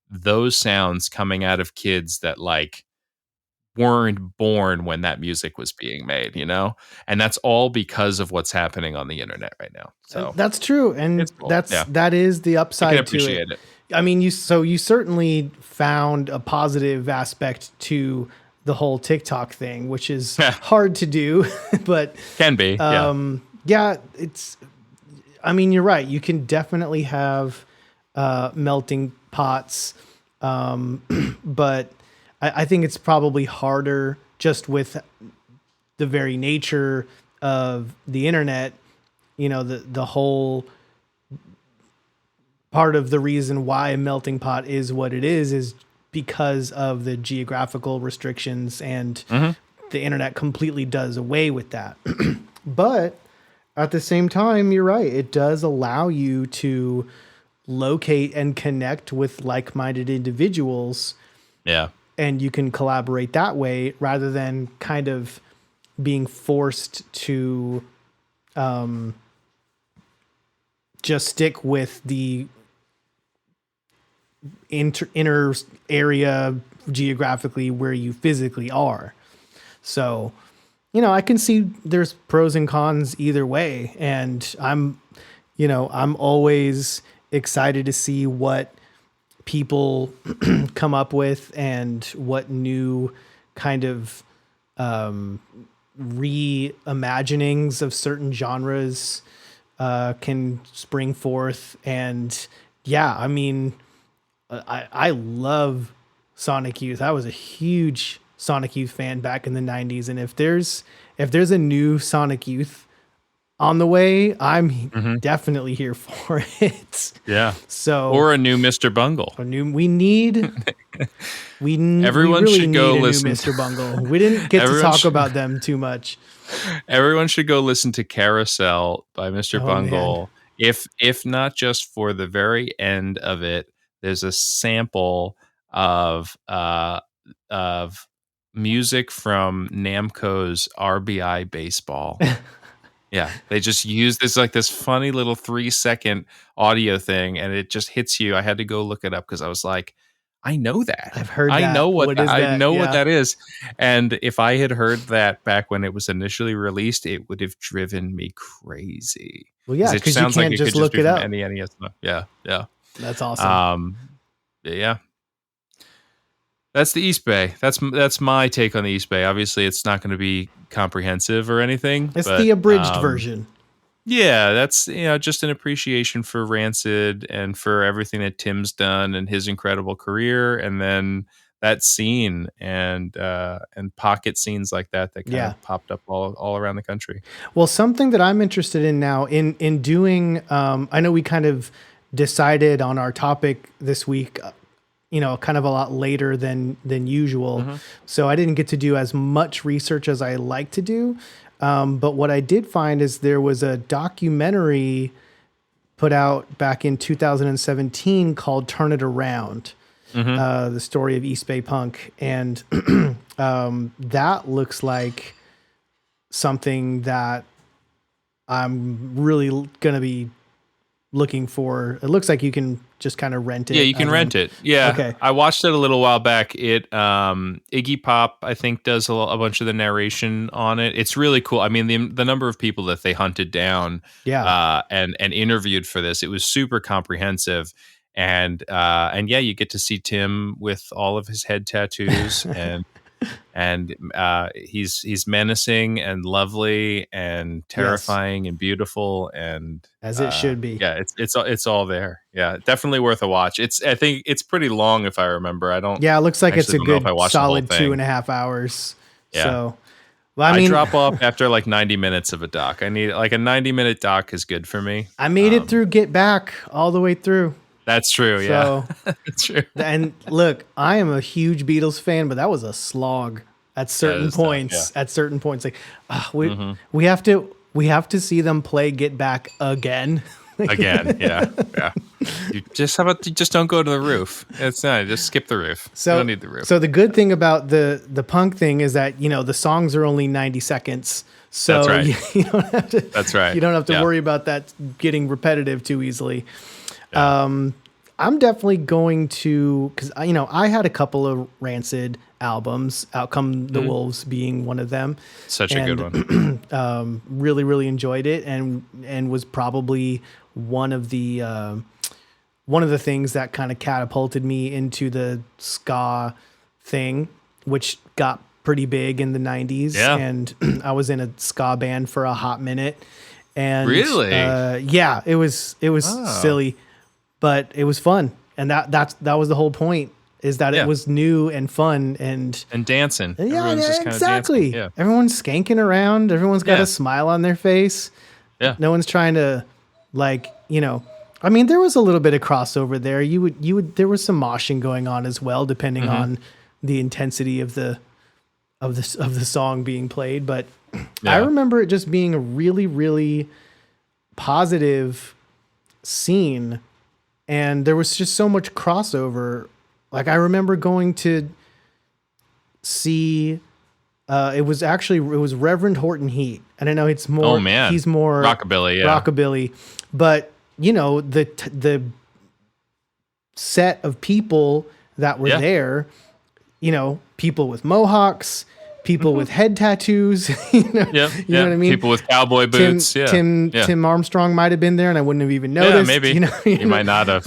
those sounds coming out of kids that like weren't born when that music was being made, you know? And that's all because of what's happening on the internet right now. So That's true. And it's cool. that is the I can upside to appreciate it. it. I mean, you certainly found a positive aspect to the whole TikTok thing, which is hard to do, but Can be. yeah, I mean, you're right. You can definitely have melting pots, but I think it's probably harder just with the very nature of the internet. You know, the whole part of the reason why a melting pot is what it is because of the geographical restrictions, and the internet completely does away with that. But at the same time, you're right. It does allow you to locate and connect with like-minded individuals. Yeah. And you can collaborate that way rather than kind of being forced to just stick with the inner area geographically where you physically are. So, you know, I can see there's pros and cons either way. And I'm always excited to see what people come up with and what new kind of reimaginings of certain genres can spring forth. And yeah, I mean, I love Sonic Youth. I was a huge Sonic Youth fan back in the 90s. And if there's a new Sonic Youth on the way, I'm definitely here for it. Yeah. So, or a new Mr. Bungle. Everyone should go need a listen. New Mr. Bungle. We didn't get to talk about them too much. Everyone should go listen to Carousel by Mr. Bungle. Man. If not just for the very end of it, there's a sample of music from Namco's RBI Baseball. Yeah, they just use this funny little 3-second audio thing, and it just hits you. I had to go look it up because I was like, I know that. I've heard that. I know what that is. And if I had heard that back when it was initially released, it would have driven me crazy. Well, yeah, because you can't just look it up. Any NES. Yeah. That's awesome. Yeah. That's the East Bay. That's my take on the East Bay. Obviously, it's not going to be comprehensive or anything. It's the abridged version. Yeah, that's just an appreciation for Rancid and for everything that Tim's done and his incredible career, and then that scene and pocket scenes like that kind of popped up all around the country. Well, something that I'm interested in now in doing. I know we kind of decided on our topic this week. Kind of a lot later than usual. So I didn't get to do as much research as I like to do. But what I did find is there was a documentary put out back in 2017 called Turn It Around, the story of East Bay punk. And that looks like something that I'm really going to be looking for? It looks like you can just kind of rent it. Yeah, you can rent it. Yeah. Okay. I watched it a little while back. It Iggy Pop, I think, does a bunch of the narration on it. It's really cool. I mean, the number of people that they hunted down and interviewed for this, it was super comprehensive. And yeah, you get to see Tim with all of his head tattoos and he's menacing and lovely and terrifying and beautiful, and as it should be. Yeah, it's all there. Yeah, definitely worth a watch. I think it's pretty long if I remember. I don't. Yeah, it looks like it's a good solid 2.5 hours. Yeah. So, well, I mean, I drop off after like 90 minutes of a doc. I need like a 90-minute doc is good for me. I made it through Get Back all the way through. That's true. Yeah, that's true. And look, I am a huge Beatles fan, but that was a slog at certain points. Tough, yeah. At certain points, like we have to see them play Get Back again. Again, yeah. You just don't go to the roof. It's not just skip the roof. So you don't need the roof. So the good thing about the punk thing is that the songs are only 90 seconds. So that's right. you don't have to. That's right. You don't have to worry about that getting repetitive too easily. Yeah. I'm definitely going to, because I had a couple of Rancid albums, Out Come the Wolves being one of them. Such a good one. Really, really enjoyed it, and was probably one of the things that kind of catapulted me into the ska thing, which got pretty big in the 90s. Yeah. And I was in a ska band for a hot minute. And really? Yeah, it was silly, but it was fun. And that was the whole point, is that it was new and fun and dancing. Yeah, exactly. Yeah. Everyone's skanking around. Everyone's got a smile on their face. Yeah. No one's trying to I mean, there was a little bit of crossover there. There was some moshing going on as well, depending on the intensity of the song being played. But I remember it just being a really, really positive scene, and there was just so much crossover. Like, I remember going to see, it was Reverend Horton Heat. And I know it's more, he's more rockabilly, but the set of people that were there, people with mohawks, people with head tattoos, you know what I mean? People with cowboy boots. Tim Armstrong might've been there and I wouldn't have even noticed. Yeah, maybe. You might not have.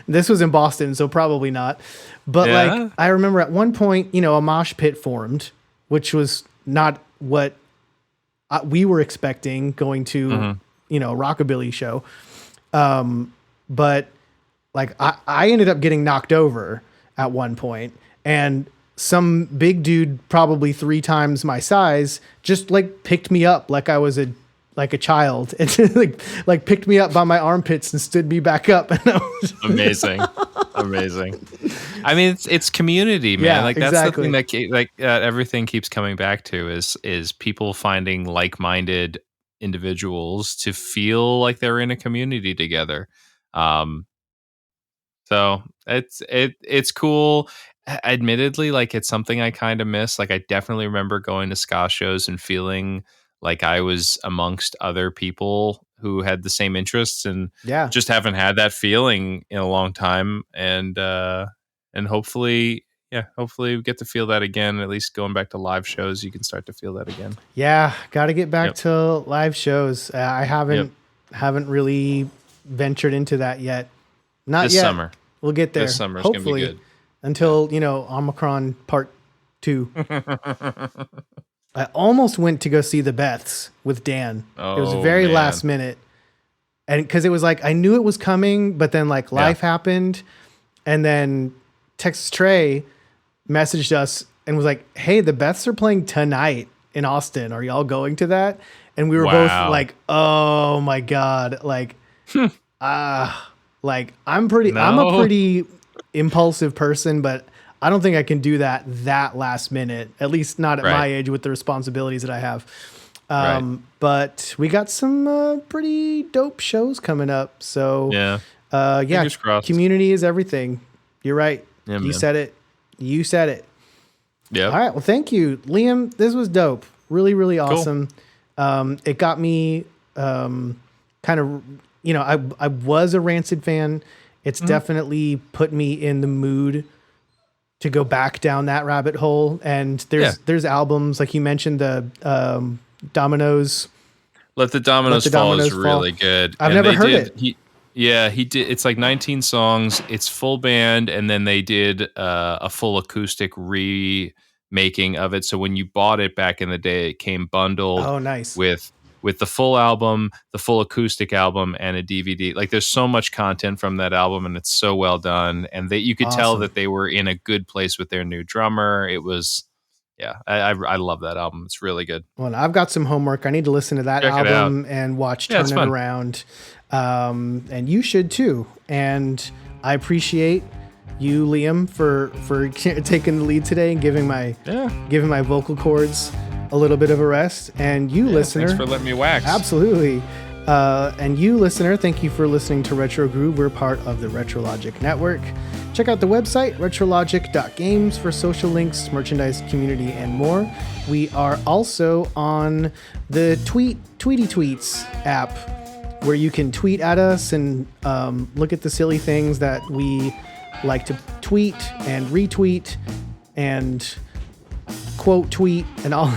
This was in Boston, so probably not. But like, I remember at one point, a mosh pit formed, which was not what we were expecting going to, a rockabilly show. But like, I ended up getting knocked over at one point, and some big dude, probably 3 times my size, just like picked me up like I was a child, and like picked me up by my armpits and stood me back up. And I was amazing. I mean, it's community, man. Yeah, like that's exactly. the thing that everything keeps coming back to is people finding like-minded individuals to feel like they're in a community together. So it's cool. Admittedly, like, it's something I kind of miss. Like, I definitely remember going to ska shows and feeling like I was amongst other people who had the same interests, and just haven't had that feeling in a long time. And hopefully we get to feel that again. At least going back to live shows, you can start to feel that again. Yeah, got to get back to live shows. I haven't really ventured into that yet. Not this yet. Summer. We'll get there. This summer is hopefully, gonna be good. Until Omicron Part 2. I almost went to go see the Beths with Dan. It was very last minute, and because it was like I knew it was coming, but then like life happened, and then Texas Trey messaged us and was like, "Hey, the Beths are playing tonight in Austin. Are y'all going to that?" And we were both like, "Oh my god!" Like, like I'm a pretty impulsive person, but I don't think I can do that last minute, at least not at my age with the responsibilities that I have. But we got some pretty dope shows coming up. So fingers crossed. Community is everything. You're right. Yeah, you said it. Yeah. All right. Well, thank you, Liam. This was dope. Really, really awesome. Cool. It got me kind of I was a Rancid fan. It's definitely put me in the mood to go back down that rabbit hole. And there's albums like you mentioned, the Dominoes. Let the Dominoes Fall is really good. I've never heard it. He did. It's like 19 songs. It's full band, and then they did a full acoustic remaking of it. So when you bought it back in the day, it came bundled. Oh, nice. With the full album, the full acoustic album, and a DVD. Like there's so much content from that album, and it's so well done. And you could tell that they were in a good place with their new drummer. It was, I love that album. It's really good. Well, I've got some homework. I need to listen to that album and watch Turn It Around. And you should too. And I appreciate you, Liam, for taking the lead today and giving my vocal cords a little bit of a rest. And you, listener, thanks for letting me wax. Absolutely. And you, listener, thank you for listening to Retro Groove. We're part of the RetroLogic Network. Check out the website, retrologic.games, for social links, merchandise, community, and more. We are also on the Tweety Tweets app, where you can tweet at us and look at the silly things that we like to tweet and retweet and quote tweet and all.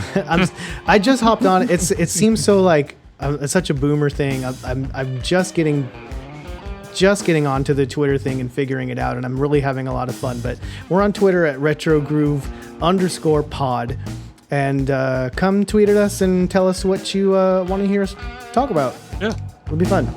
I just hopped on. It seems so like it's such a boomer thing. I'm just getting onto the Twitter thing and figuring it out, and I'm really having a lot of fun. But we're on Twitter at retrogroove_pod, and come tweet at us and tell us what you want to hear us talk about. Yeah, it'll be fun.